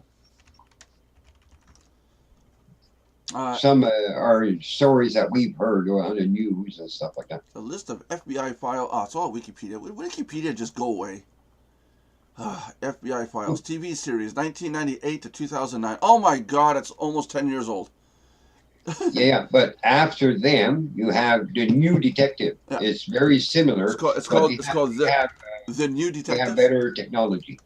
Some are stories that we've heard on the news and stuff like that. A list of FBI files. Oh, it's all Wikipedia. Would Wikipedia just go away? FBI files. TV series, 1998 to 2009. Oh my God, it's almost 10 years old. Yeah, but after them, you have the New Detective. Yeah. It's very similar. It's called the New Detective. They have better technology.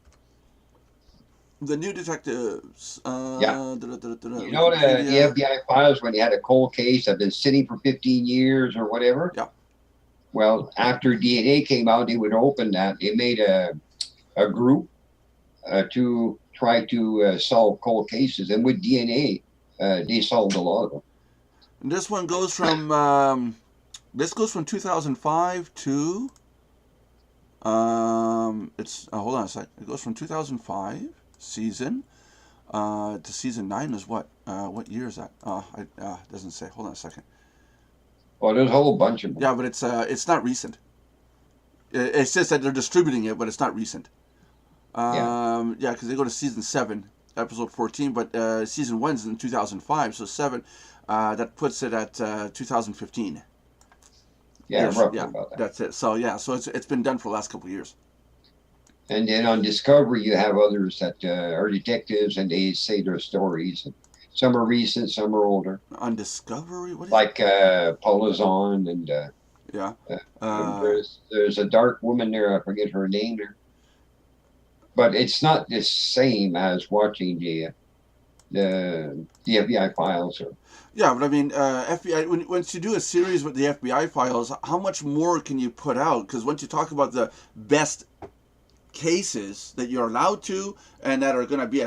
The New Detectives. You know the FBI files when you had a cold case that had been sitting for 15 years or whatever? Yeah. Well, after DNA came out, they would open that. They made a group to try to solve cold cases. And with DNA, they solved a lot of them. And this one goes from 2005 to it's hold on a sec. It goes from 2005 season to season 9 is what year is that? It doesn't say. Hold on a second. Well, there's a whole bunch of them. Yeah, but it's not recent. It says that they're distributing it, but it's not recent. Yeah, because they go to season 7, episode 14, but season 1 is in 2005, so 7 that puts it at 2015. Yeah, roughly about that. That's it. So yeah, so it's been done for the last couple of years. And then on Discovery, you have others that are detectives, and they say their stories. Some are recent, some are older. On Discovery, what is like Paula Zahn and there's a dark woman there. I forget her name there. But it's not the same as watching the FBI files. Yeah, but I mean, FBI. Once you do a series with the FBI files, how much more can you put out? Because once you talk about the best cases that you're allowed to and that are going to be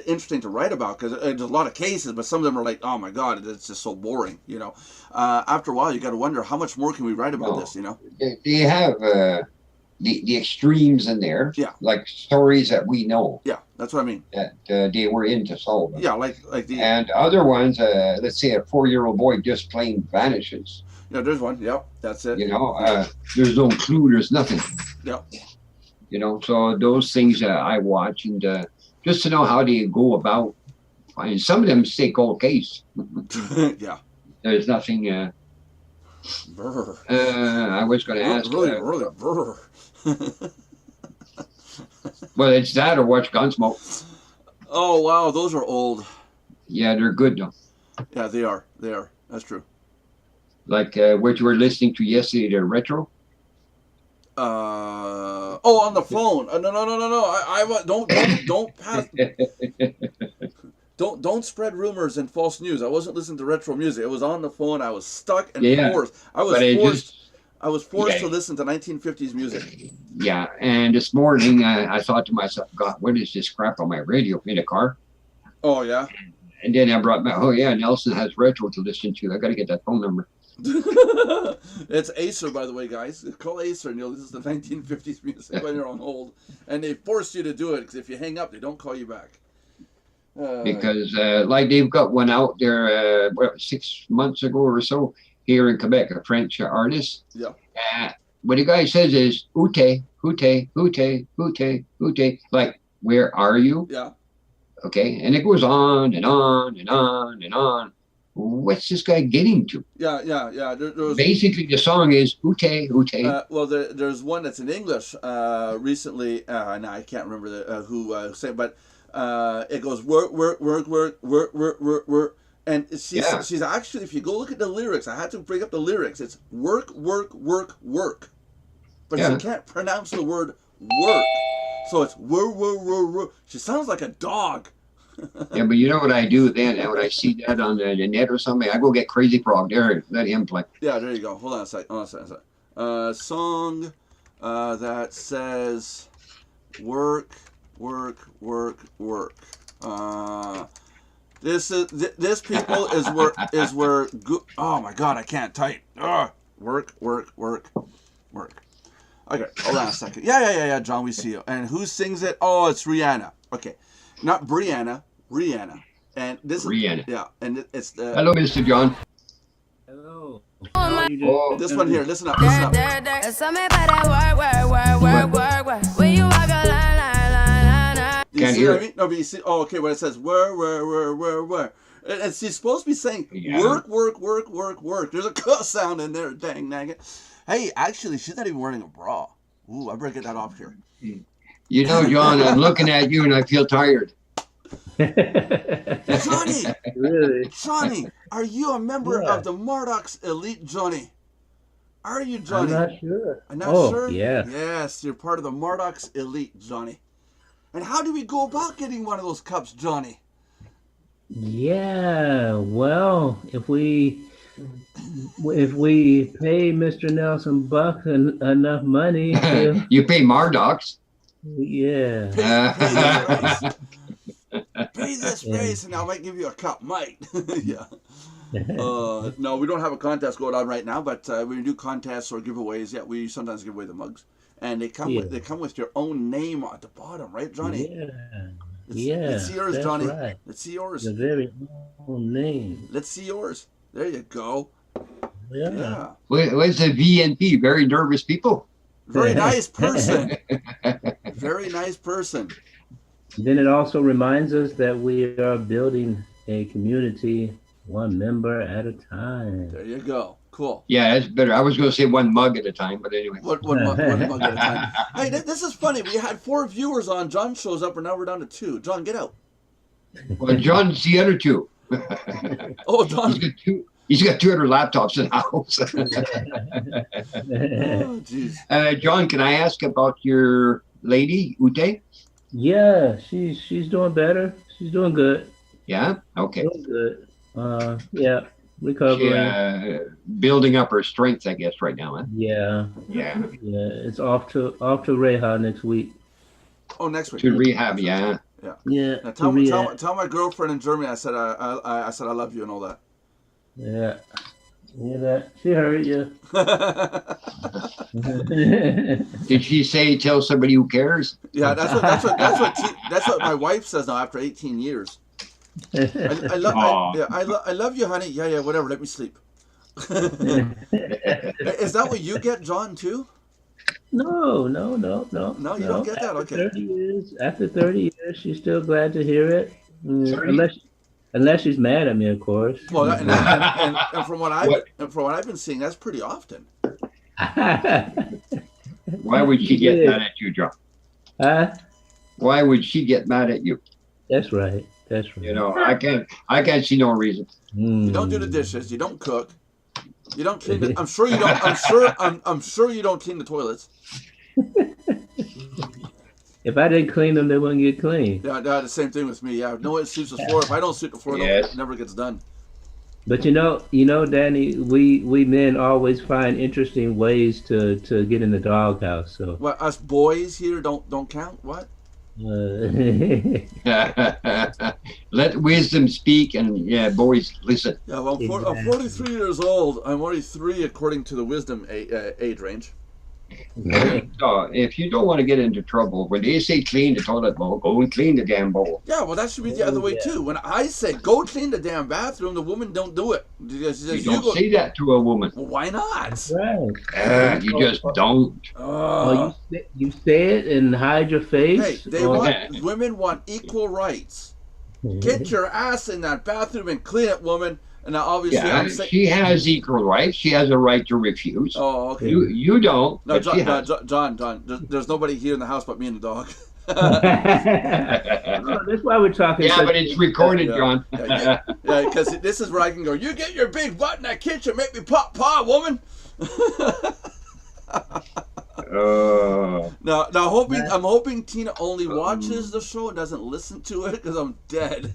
interesting to write about, because there's a lot of cases, but some of them are like, oh my God, it's just so boring. After a while, you got to wonder how much more can we write about this. They have the extremes in there. Yeah. Like stories that we know. Yeah, that's what I mean. That they were into solving. Yeah, like the. And other ones, let's say a 4-year-old boy just plain vanishes. Yeah, there's one. Yep, that's it. There's no clue. There's nothing. Yep. So those things I watch, and just to know how they go about. And some of them stay cold case. Yeah. There's nothing. Brr. I was going to ask. Really, brr. Well, it's that or watch Gunsmoke. Oh wow, those are old. Yeah, they're good though. Yeah, they are. They are. That's true. Like what you were listening to yesterday, the retro. On the phone. No. I don't pass. Don't spread rumors and false news. I wasn't listening to retro music. It was on the phone. I was stuck and forced. I was forced to listen to 1950s music. Yeah, and this morning I thought to myself, God, what is this crap on my radio in the car? Oh yeah. And then I brought my, Nelson has retro to listen to. I got to get that phone number. It's Acer, by the way, guys. Call Acer and you'll listen to 1950s music when you're on hold. And they force you to do it because if you hang up, they don't call you back. Because like they've got one out there 6 months ago or so here in Quebec, a French artist. Yeah. What the guy says is "Ute, ute, ute, ute, ute." Like, where are you? Yeah. Okay, and it goes on and on and on and on. What's this guy getting to? Yeah. Basically, the song is "Ute, ute." Well, there's one that's in English recently. And I can't remember who said, but it goes work. And she's actually, if you go look at the lyrics, I had to bring up the lyrics. It's work. But she can't pronounce the word work. So it's whir. She sounds like a dog. Yeah, but you know what I do then? And when I see that on the net or something, I go get Crazy Frog there, let him play. Yeah, there you go. Hold on a second. Song that says work. This people is where oh my god, I can't type. Work. Okay, hold on a second. Yeah, John, we see you. And who sings it? Oh, it's Rihanna. Okay, not Brianna, Rihanna. And this Rihanna. Yeah, and it's the. Hello, Mr. John. Hello. Oh, This one here. Listen up. Can't hear I mean? No, but you see. Oh, okay. When it says where, and she's supposed to be saying work. There's a cuss sound in there. Dang it. Hey, actually, she's not even wearing a bra. Ooh, I better get that off here. You know, John, I'm looking at you and I feel tired. Johnny, Really? Johnny, are you a member of the Marduk's Elite, Johnny? Are you, Johnny? I'm not sure. I'm not sure? Yeah. Yes, you're part of the Marduk's Elite, Johnny. And how do we go about getting one of those cups, Johnny? Yeah. Well, if we pay Mr. Nelson Buck enough money, You pay Mardocs. yeah. Pay this price, and I might give you a cup. Might. Yeah. No, we don't have a contest going on right now, but when we do contests or giveaways, yeah, we sometimes give away the mugs, and they come with your own name at the bottom, right, Johnny? Yeah. Let's see yours, that's Johnny. right. Let's see yours. The very own name. Let's see yours. There you go. Yeah. What's the VNP? Very nervous people. Very nice person. Very nice person. Then it also reminds us that we are building a community one member at a time. There you go. Cool. Yeah, that's better. I was going to say one mug at a time, but anyway. One mug at a time. Hey, this is funny. We had 4 viewers on. John shows up, and now we're down to 2. John, get out. Well, John's the other 2. Oh, John. He's got 2 other laptops in the house. Oh, jeez. John, can I ask about your lady, Ute? Yeah, she's doing better. She's doing good. Yeah? Okay. Doing good. Yeah, recovering. Building up her strength, I guess, right now, huh? Yeah. It's off to Reha next week. Oh, next week. To rehab, yeah. Yeah. Now, tell my girlfriend in Germany I said I love you and all that. Yeah. Yeah, that she heard you. Did she say tell somebody who cares? Yeah, that's what my wife says now after 18 years. I love you, honey. Yeah, whatever. Let me sleep. Is that what you get, John, too? No, No, you don't get that? After Okay. 30 years, after 30 years, she's still glad to hear it. 30? Unless she's mad at me, of course. Well, and from what I've been seeing, that's pretty often. Why would she get mad at you, John? Huh? Why would she get mad at you? That's right. That's right. You know, I can't see no reason. You don't do the dishes. You don't cook. You don't clean. I'm sure you don't. I'm sure you don't clean the toilets. If I didn't clean them, they wouldn't get clean. Yeah, the same thing with me. Yeah, no one sweeps the floor. If I don't sweep the floor, Yes. it never gets done. But you know, Danny, we men always find interesting ways to get in the doghouse. So What, us boys here don't count? What? Let wisdom speak, and yeah, boys, listen. Yeah, well, I'm Exactly. 43 years old. I'm only 3 according to the wisdom age range. So if you don't want to get into trouble, when they say clean the toilet bowl, go and clean the damn bowl. Yeah, well, that should be the other way too. When I say go clean the damn bathroom, the woman don't do it. She says, You don't go. say that to a woman. Well, why not? Right. You just don't. Oh, you say it and hide your face. Hey, they or- want women want equal rights. Get your ass in that bathroom and clean it, woman. And now obviously Yeah, I'm saying. she has equal rights. She has a right to refuse. Oh, okay. You don't. No, but she has. John. There's nobody here in the house but me and the dog. Oh, that's why we're talking. Yeah, but it's recorded, Yeah. John. Yeah, because this is where I can go. You get your big butt in that kitchen, make me pop, woman. Now, I'm hoping Tina only watches the show and doesn't listen to it because I'm dead.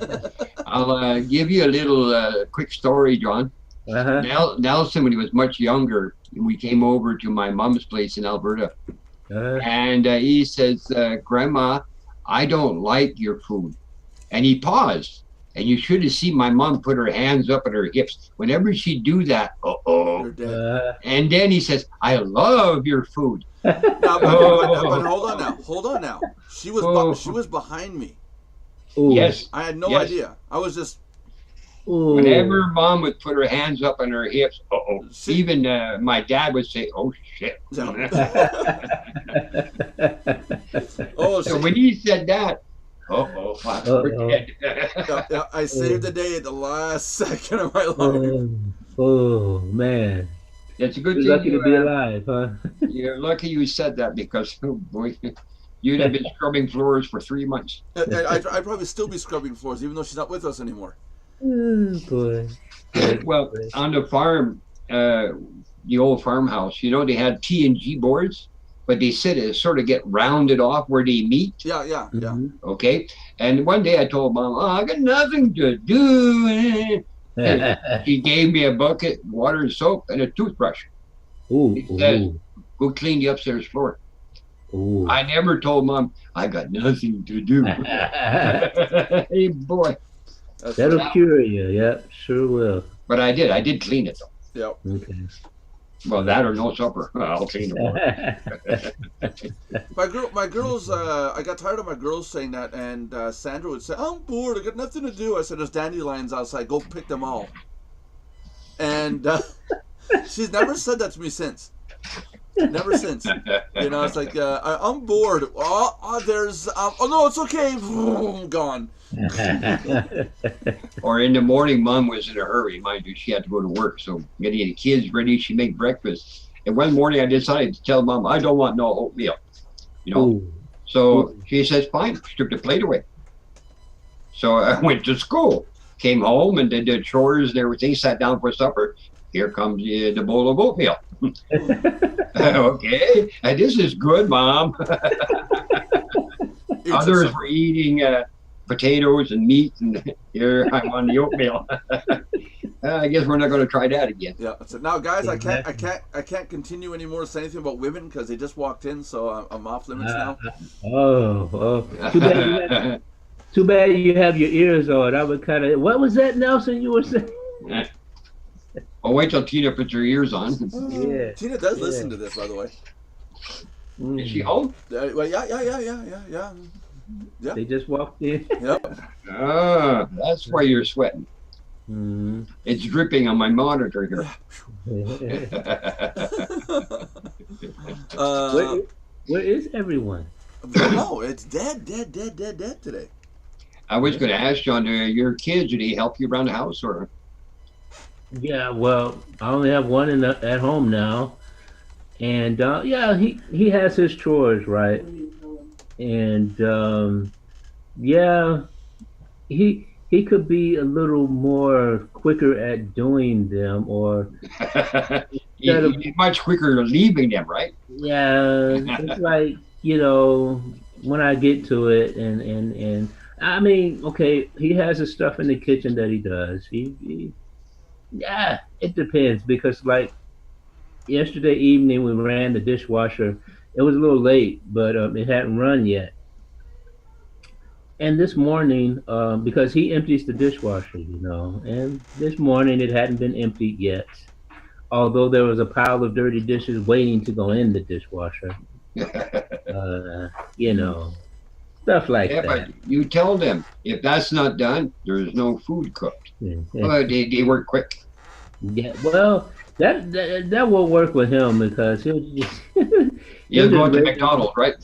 I'll give you a little quick story, John. Uh-huh. Nelson, when he was much younger, we came over to my mom's place in Alberta. And he says, Grandma, I don't like your food. And he paused. And you should have seen my mom put her hands up at her hips. Whenever she do that, You're dead. And then he says, I love your food. Now, but hold on now. She was behind me. Ooh. Yes. I had no Yes. idea. I was just. Ooh. Whenever mom would put her hands up on her hips, See- even my dad would say, oh, shit. Oh, So shit. when he said that, we're dead. I saved the day at the last second of my life. Oh, man. It's a good You're thing lucky to be alive, huh? you're lucky you said that because, oh boy, you'd have been scrubbing floors for 3 months. I'd probably still be scrubbing floors, even though she's not with us anymore. Oh, boy. Well, on the farm, the old farmhouse, they had T&G boards, but they sort of get rounded off where they meet. Yeah. Mhm. Okay. And one day I told Mom, I got nothing to do. She gave me a bucket, water and soap, and a toothbrush. Ooh, He said, go clean the upstairs floor. ooh. I never told Mom, I got nothing to do. Hey, boy. That'll cure you. Yep, sure will. But I did clean it, though. Yeah. Okay. Well, that or no supper. I'll clean the floor. My girls, I got tired of my girls saying that, and Sandra would say, I'm bored, I got nothing to do. I said, there's dandelions outside, go pick them all. And she's never said that to me since. Never since. It's like, I'm bored. There's, oh no, it's okay. Gone. Or in the morning, Mom was in a hurry. Mind you, she had to go to work. So getting the kids ready, she make breakfast. And one morning I decided to tell Mom, I don't want no oatmeal. Ooh. So she says, fine. She took the plate away. So I went to school, came home and did the chores and everything, sat down for supper. Here comes the bowl of oatmeal. Okay, and this is good, Mom. Others were eating potatoes and meat, and here I'm on the oatmeal. I guess we're not going to try that again. Yeah. So now, guys, I can't continue anymore saying anything about women because they just walked in, so I'm off limits now. Oh. Too bad you have your ears on. I would kind of. What was that, Nelson? You were saying? I'll wait till Tina puts her ears on. Yeah. Tina does listen to this, by the way. Is she home? Well, yeah. They just walked in. Yep. Ah, that's why you're sweating. Mhm. It's dripping on my monitor here. where, uh, where is everyone? no, it's dead today. I was going to ask John, your kids, do they help you around the house or? Yeah, well, I only have one at home now, and yeah, he has his chores, right? And yeah, he could be a little more quicker at doing them, or instead of You're much quicker leaving them, right? yeah, it's like when I get to it, and I mean, okay, he has his stuff in the kitchen that he does. Yeah, it depends because like yesterday evening we ran the dishwasher. It was a little late, but it hadn't run yet. And this morning, because he empties the dishwasher, and this morning it hadn't been emptied yet, although there was a pile of dirty dishes waiting to go in the dishwasher. Uh, you know, stuff like Yeah, but that. you tell them if that's not done, there is no food cooked. Yeah, They work quick. yeah. Well, that will work with him because he'll just You'll he'll go just to raid, McDonald's, right?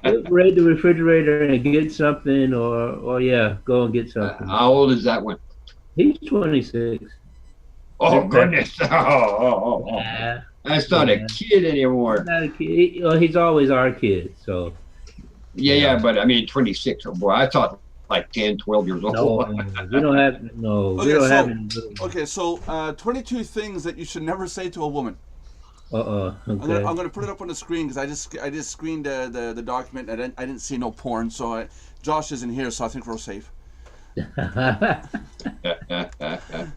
he'll raid the refrigerator and get something, or yeah, go and get something. How old is that one? He's 26. Oh Just back- goodness! Oh. Yeah, That's not a yeah. kid He's anymore. not a kid. Well, he's always our kid. So Yeah, but I mean 26. Oh boy, I thought like 10, 12 years old. no, we don't have no. We Okay, don't have so any little. okay, so 22 things that you should never say to a woman. I'm Okay. gonna put it up on the screen because I just screened the document and I didn't see no porn. So Josh isn't here, so I think we're safe.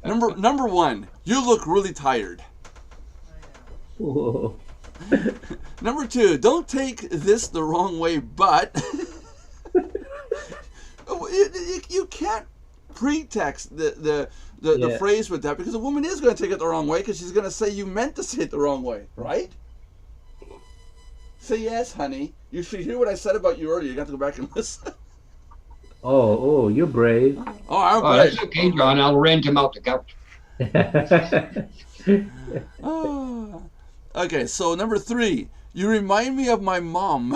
Number one, you look really tired. Whoa. Number two, don't take this the wrong way, but you can't pretext the Yeah. phrase with that because a woman is going to take it the wrong way because she's going to say you meant to say it the wrong way, right? Say yes, honey. You should hear what I said about you earlier. You got to go back and listen. Oh, you're brave. Oh, I'm Oh, right. that's okay, John. I'll rent him out the couch. Ah. Okay, so number three, you remind me of my mom.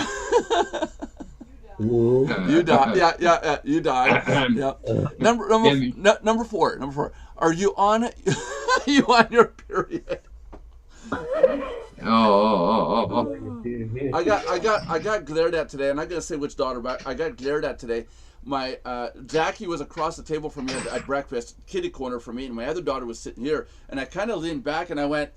Whoa. You died. Yeah. You died. Yeah. Number four. Are you on? Are you on your period? Oh. I got glared at today, and I'm gonna say which daughter, but I got glared at today. My Jackie was across the table from me at breakfast, kitty corner for me, and my other daughter was sitting here, and I kind of leaned back and I went,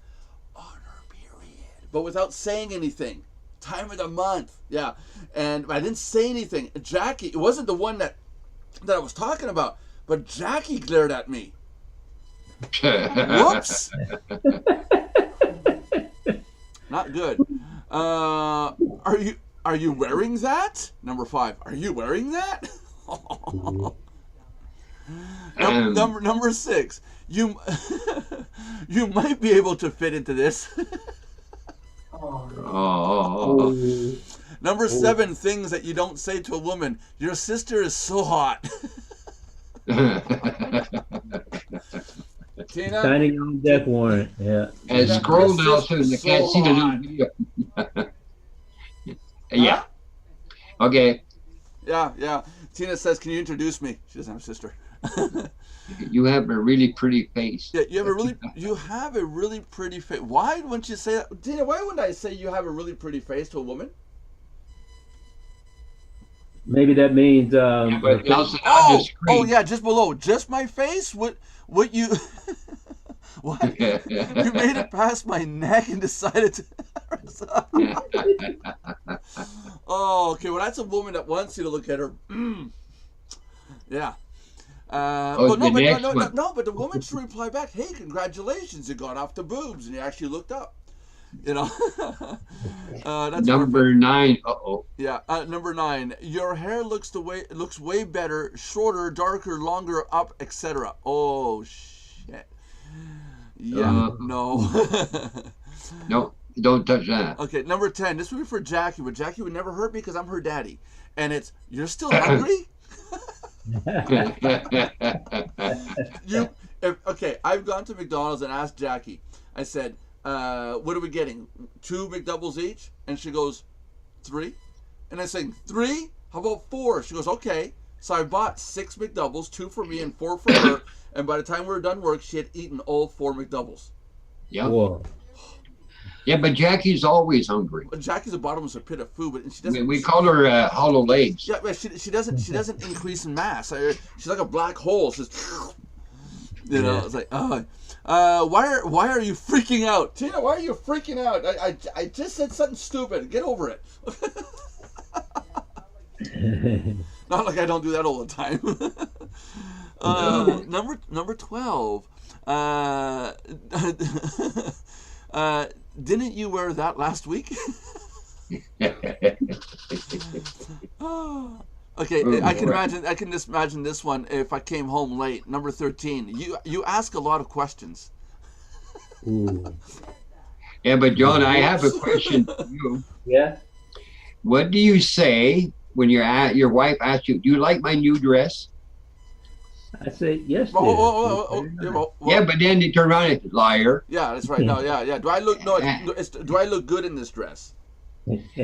on her period, but without saying anything. Time of the month, yeah, and I didn't say anything. Jackie, it wasn't the one that I was talking about, but Jackie glared at me. Whoops. Not good. Are you wearing that? Number five. Are you wearing that? Number six. You you might be able to fit into this. Oh. Number seven. Things that you don't say to a woman. Your sister is so hot. Tina. Signing your own death warrant. Yeah. And scroll down so you can't see the little video. Yeah. Okay. Yeah. Tina says, "Can you introduce me?" She doesn't have a sister. You have a really pretty face. Yeah, you have a really pretty face. Why wouldn't you say that, Tina? Why wouldn't I say you have a really pretty face to a woman? Maybe that means Yeah, but also on the screen. Yeah, just below, just my face. What you? What? You made it past my neck and decided to. Oh, okay. Well, that's a woman that wants you to look at her. Yeah. But the woman should reply back, "Hey, congratulations! You got off the boobs and you actually looked up." That's Number 9. Yeah. Number 9. Your hair looks way better, shorter, darker, longer, up, etc. Oh shit. Yeah. No. No, don't touch that. Okay. Number 10. This would be for Jackie, but Jackie would never hurt me because I'm her daddy. And you're still hungry? Okay, I've gone to McDonald's and asked Jackie. I said, "What are we getting? 2 McDoubles each?" And she goes, 3. And I said, 3? How about 4? She goes, okay. So I bought 6 McDoubles, 2 for me and 4 for her. And by the time we were done work, she had eaten all 4 McDoubles. Yeah. Whoa. Yeah, but Jackie's always hungry. Jackie's a bottomless pit of food, but she doesn't. We call her hollow legs. Yeah, but she doesn't increase in mass. She's like a black hole. She's, you know, it's like, why are you freaking out, Tina? Why are you freaking out? I just said something stupid. Get over it. Not like I don't do that all the time. Number 12. Didn't you wear that last week? Okay, I can just imagine this one if I came home late. Number 13. You ask a lot of questions. Ooh. Yeah, but John, I have a question for you. Yeah. What do you say when your wife asks you, "Do you like my new dress?" I say yes. Yeah, but then they turn around and say, "Liar." Yeah, that's right. No, yeah. Do I look do I look good in this dress?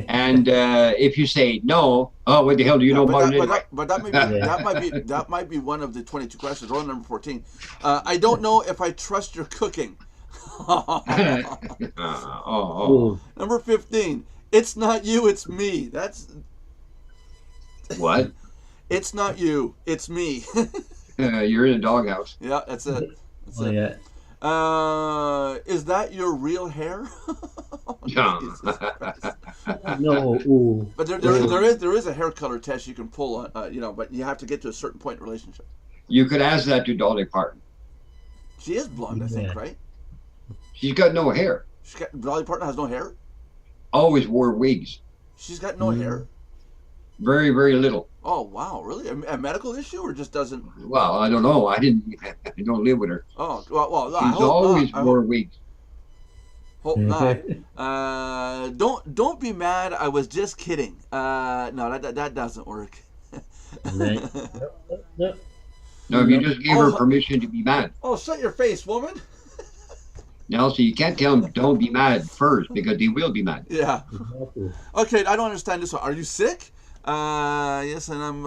And if you say no, oh, what the hell do you know about it? But that might be one of the 22 questions. Roll number 14. I don't know if I trust your cooking. Number 15. It's not you, it's me. That's what? It's not you, it's me. You're in a doghouse. Yeah, that's it. That's it. Yeah. Is that your real hair? No. Ooh. But there is a hair color test you can pull on, but you have to get to a certain point in relationship. You could ask that to Dolly Parton. She is blonde, I think, right? She's got no hair. Dolly Parton has no hair? Always wore wigs. She's got no hair? Very, very little. Oh, wow, really? A medical issue or just doesn't? Well, I don't know. I don't live with her. Oh, well, She's always wore wigs. Hope not. Don't be mad. I was just kidding. No, that doesn't work. No, if you just gave her permission to be mad. Oh, shut your face, woman. Now, so you can't tell them don't be mad first because they will be mad. Yeah. Okay, I don't understand this one. Are you sick? Yes, and I'm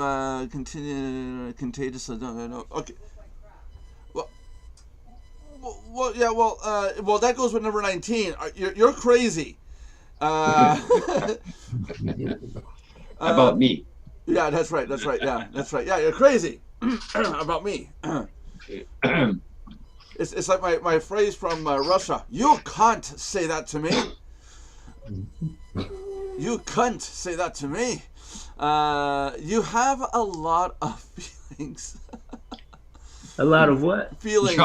contagious. I don't know. Okay. Well, yeah. Well, that goes with number 19. You're crazy. About me. Yeah, that's right. Yeah, that's right. Yeah, you're crazy. About me. It's like my phrase from Russia. You can't say that to me. You can't say that to me. You have a lot of feelings. A lot of what? Feelings.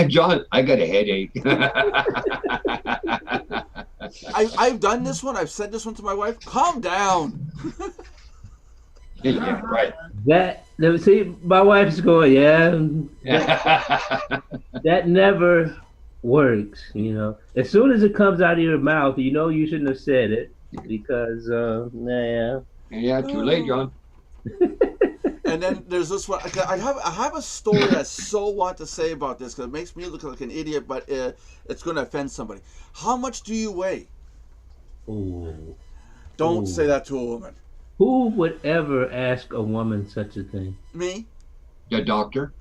John, I got a headache. I've done this one. I've said this one to my wife. Calm down. Yeah, right. See, my wife's going, that never works, As soon as it comes out of your mouth, you shouldn't have said it because, Yeah, too late, John. And then there's this one. I have a story I so want to say about this because it makes me look like an idiot, but it's going to offend somebody. How much do you weigh? Ooh. Don't say that to a woman. Who would ever ask a woman such a thing? Me. The doctor.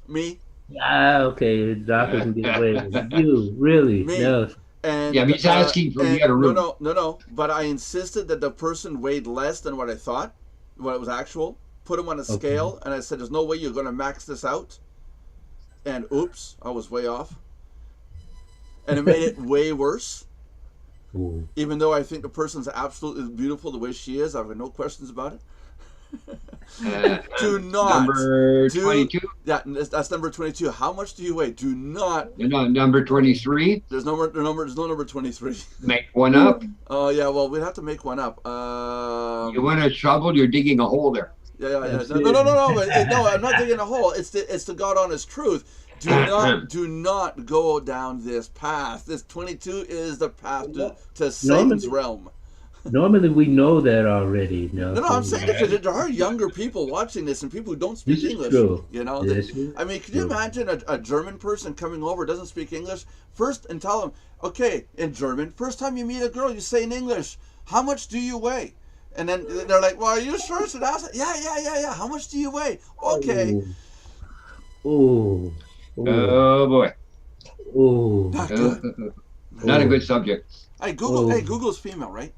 Me. Okay, the doctor can get away with it. You, really? Me. No. And, yeah, he's asking for the other room. No. But I insisted that the person weighed less than what I thought, what it was actual. Put him on a scale, and I said, "There's no way you're going to max this out." And oops, I was way off. And it made it way worse. Ooh. Even though I think the person's absolutely beautiful the way she is, I've got no questions about it. Do not. Number 22? Yeah, that's number 22. How much do you weigh? Do not. Number 23? There's no number 23. Make one up. Oh, yeah, well, we'd have to make one up. You want a shovel? You're digging a hole there. Yeah. No, I'm not digging a hole. It's the God honest truth. Do not go down this path. This 22 is the path to Satan's realm. Normally we know that already, No, I'm Nelson. saying because there are younger people watching this and people who don't speak This is English. true. You know, that, This is I mean, could you true. imagine a German person coming over doesn't speak English first and tell them, okay, in German, first time you meet a girl, you say in English, how much do you weigh? And then they're like, well, are you sure it's an ass? Yeah. How much do you weigh? Okay. Oh, oh, oh, Oh boy, oh, Not Uh, good. not a oh, good subject. Hey, Google. oh. Hey, Google's female, right?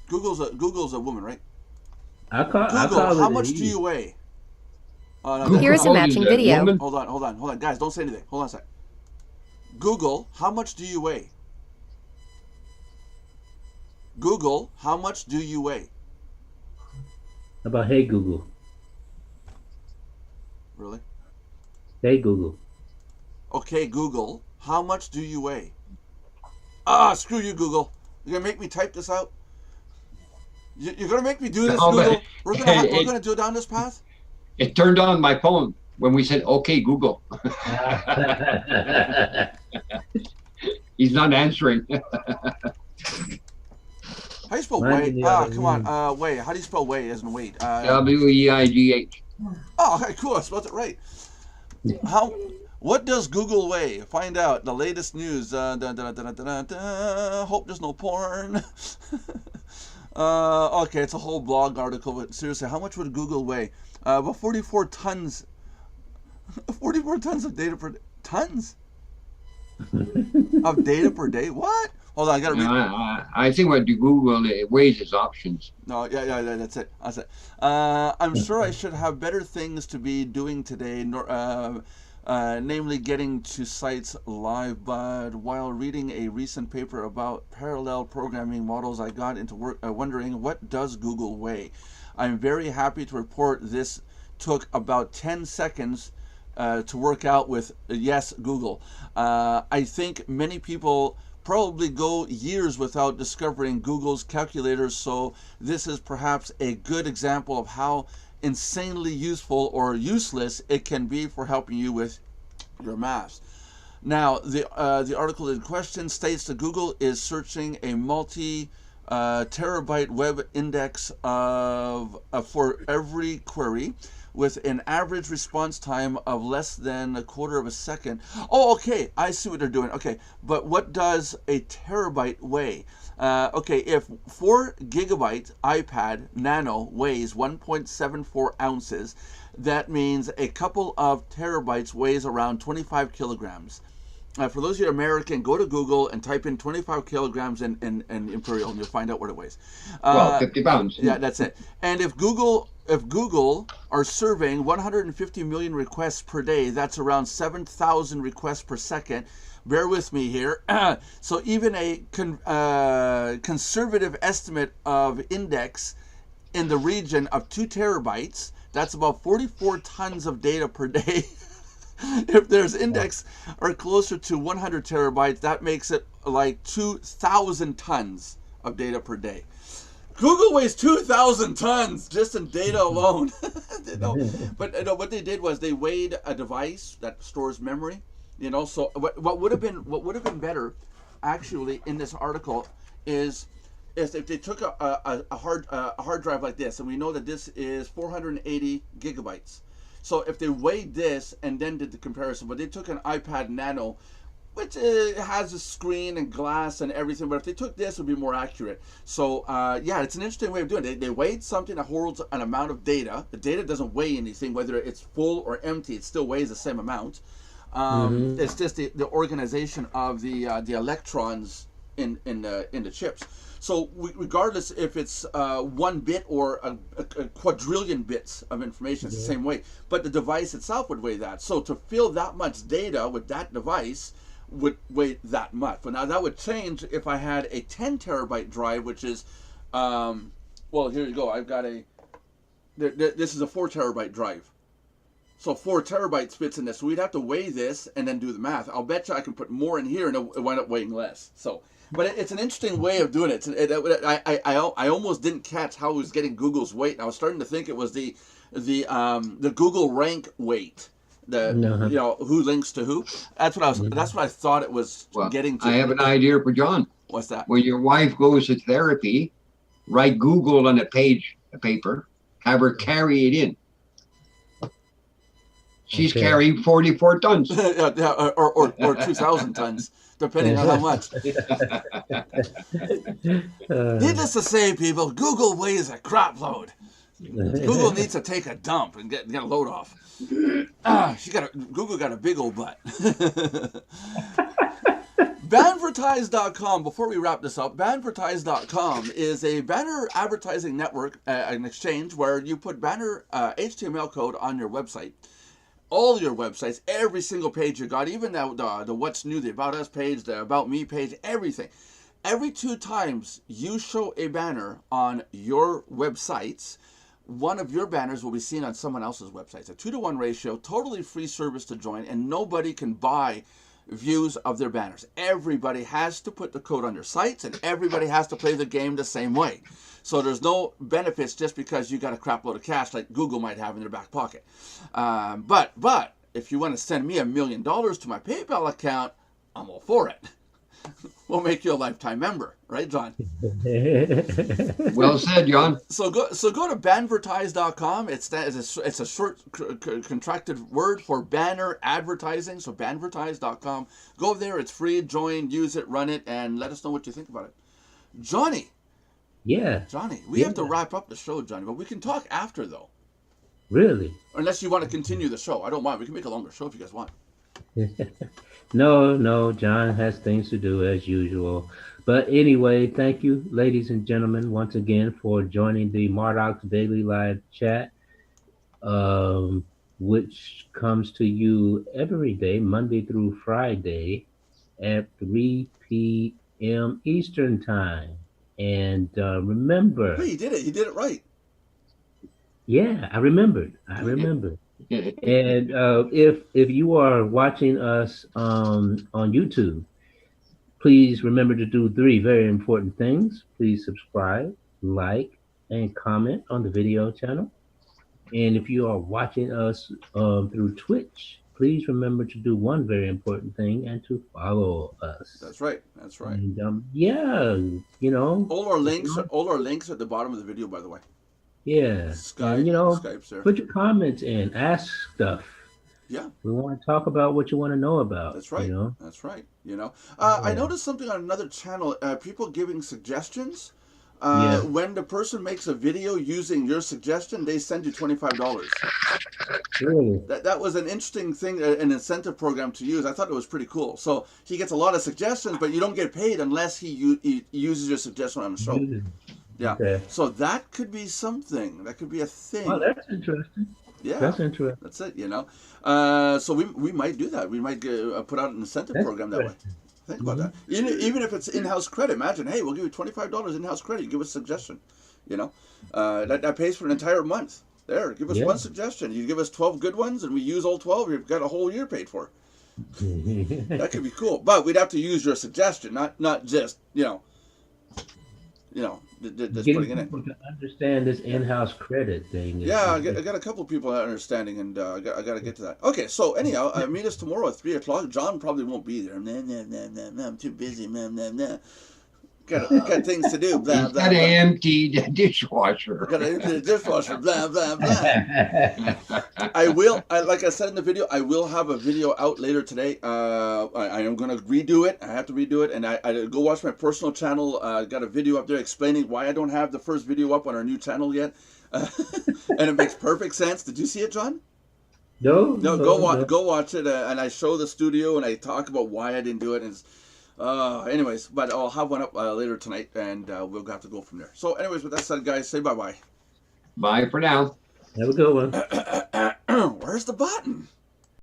Google's a woman, right? I Google, call how it a much do he. you weigh? Oh, no, Google, Here's a how old is matching that video. woman? hold on, guys, don't say anything. Hold on a sec. Google, how much do you weigh? Google, how much do you weigh? How about hey Google? Really? Hey Google. Okay, Google, how much do you weigh? Ah, screw you, Google. You're gonna make me type this out? You're gonna make me do this, No, but Google? We're it, gonna do down this path? it turned on my phone when we said, "Okay, Google." He's not answering. How do you spell Mine weigh? in the Ah, other come on. room. Weigh. How do you spell weigh as in weight? Weigh. Oh, okay, cool. I spelled it right. How? What does Google weigh? Find out the latest news. Hope there's no porn. Okay, it's a whole blog article. But seriously, how much would Google weigh? About 44 tons. 44 tons of data per tons of data per day. What? Hold on, I gotta read. I think what the Google weighs is options. No, yeah, that's it. That's it. I'm sure I should have better things to be doing today, namely getting to sites live. But while reading a recent paper about parallel programming models, I got into wondering, what does Google weigh? I'm very happy to report this took about 10 seconds to work out with yes, Google. I think many people probably go years without discovering Google's calculators, so this is perhaps a good example of how insanely useful or useless it can be for helping you with your math. Now, the article in question states that Google is searching a terabyte web index for every query, with an average response time of less than a quarter of a second. Oh, okay, I see what they're doing. Okay, but what does a terabyte weigh? Okay, if 4 gigabyte iPad Nano weighs 1.74 ounces, that means a couple of terabytes weighs around 25 kilograms. For those of you American, go to Google and type in 25 kilograms in Imperial, and you'll find out what it weighs. Well, 50 pounds. Yeah, that's it. And if Google are serving 150 million requests per day, that's around 7,000 requests per second. Bear with me here. So even a conservative estimate of index in the region of 2 terabytes, that's about 44 tons of data per day. If there's index are closer to 100 terabytes, that makes it like 2,000 tons of data per day. Google weighs 2,000 tons just in data alone. But what they did was they weighed a device that stores memory. So what would have been better, actually, in this article is if they took a hard drive like this, and we know that this is 480 gigabytes. So if they weighed this and then did the comparison, but they took an iPad Nano, which has a screen and glass and everything, but if they took this, it would be more accurate. So yeah, it's an interesting way of doing it. They weighed something that holds an amount of data. The data doesn't weigh anything, whether it's full or empty, it still weighs the same amount. It's just the organization of the electrons in the chips. So regardless if it's 1 bit or a quadrillion bits of information, it's the same way. But the device itself would weigh that. So to fill that much data with that device would weigh that much. But now that would change if I had a 10 terabyte drive, which is, well, here you go. I've got this is a 4 terabyte drive. So 4 terabytes fits in this. So we'd have to weigh this and then do the math. I'll bet you I can put more in here and it wind up weighing less. So, but it's an interesting way of doing it. I almost didn't catch how it was getting Google's weight. I was starting to think it was the Google rank weight. Who links to who. That's what I thought it was Well, getting to. I have an idea for John. What's that? When your wife goes to therapy, write Google on a paper, have her carry it in. She's Okay. carrying 44 tons. or 2,000 tons, depending on how much. Needless to say, people, Google weighs a crap load. Google needs to take a dump and get a load off. Google got a big old butt. Banvertise.com, before we wrap this up, Banvertise.com is a banner advertising network, an exchange where you put banner HTML code on your website. All your websites, every single page you got, even the What's New, the About Us page, the About Me page, everything. Every 2 times you show a banner on your websites, one of your banners will be seen on someone else's website. It's a 2-to-1 ratio, totally free service to join, and nobody can buy views of their banners. Everybody has to put the code on their sites, and everybody has to play the game the same way. So there's no benefits just because you got a crap load of cash like Google might have in their back pocket. But if you want to send me $1 million to my PayPal account, I'm all for it. We'll make you a lifetime member, right, John? Well said, John. So go to banvertise.com. It's a short contracted word for banner advertising. So banvertise.com. Go there. It's free. Join, use it, run it, and let us know what you think about it. Johnny, we have to wrap up the show, Johnny, but we can talk after, though. Really? Unless you want to continue the show. I don't mind. We can make a longer show if you guys want. No, John has things to do as usual. But anyway, thank you, ladies and gentlemen, once again for joining the Mardock's Daily Live Chat, which comes to you every day, Monday through Friday at 3 p.m. Eastern Time. And remember... Hey, you did it. You did it right. Yeah, I remembered. And if you are watching us on YouTube, please remember to do 3 very important things. Please subscribe, like, and comment on the video channel. And if you are watching us through Twitch, please remember to do 1 very important thing and to follow us. That's right. And, yeah, you know. All our links are at the bottom of the video, by the way. Yeah. Skype, and, you know, Skype's there. put your comments in, ask stuff. Yeah. We want to talk about what you want to know about. That's right. You know? That's right. You know, I noticed something on another channel. People giving suggestions. When the person makes a video using your suggestion, they send you $25. Really? That was an interesting thing, an incentive program to use. I thought it was pretty cool. So he gets a lot of suggestions, but you don't get paid unless he uses your suggestion on the show. Yeah. Okay. So that could be something. That could be a thing. Oh, that's interesting. Yeah. That's interesting. That's it, you know. So we might do that. We might put out an incentive program that way. Think about that. Even if it's in-house credit. Imagine, hey, we'll give you $25 in-house credit. Give us a suggestion. You know, that pays for an entire month. There, give us 1 suggestion. You give us 12 good ones, and we use all 12. You've got a whole year paid for. That could be cool. But we'd have to use your suggestion, not just just putting it in. People to understand this in-house credit thing. Yeah, I got a couple of people understanding, and I got to get to that. Okay, so anyhow, meet us tomorrow at 3 o'clock. John probably won't be there. Nah, I'm too busy. Got things to do. Blah, He's got to empty the dishwasher. Got to empty the dishwasher. Blah, blah, blah. Like I said in the video, I will have a video out later today. I am going to redo it. I have to redo it. And I go watch my personal channel. Got a video up there explaining why I don't have the first video up on our new channel yet. And it makes perfect sense. Did you see it, John? No, go watch it. And I show the studio and I talk about why I didn't do it. And anyways, but I'll have one up later tonight, and we'll have to go from there. So anyways, with that said, guys, say bye-bye. Bye for now. Have a good one. Where's the button?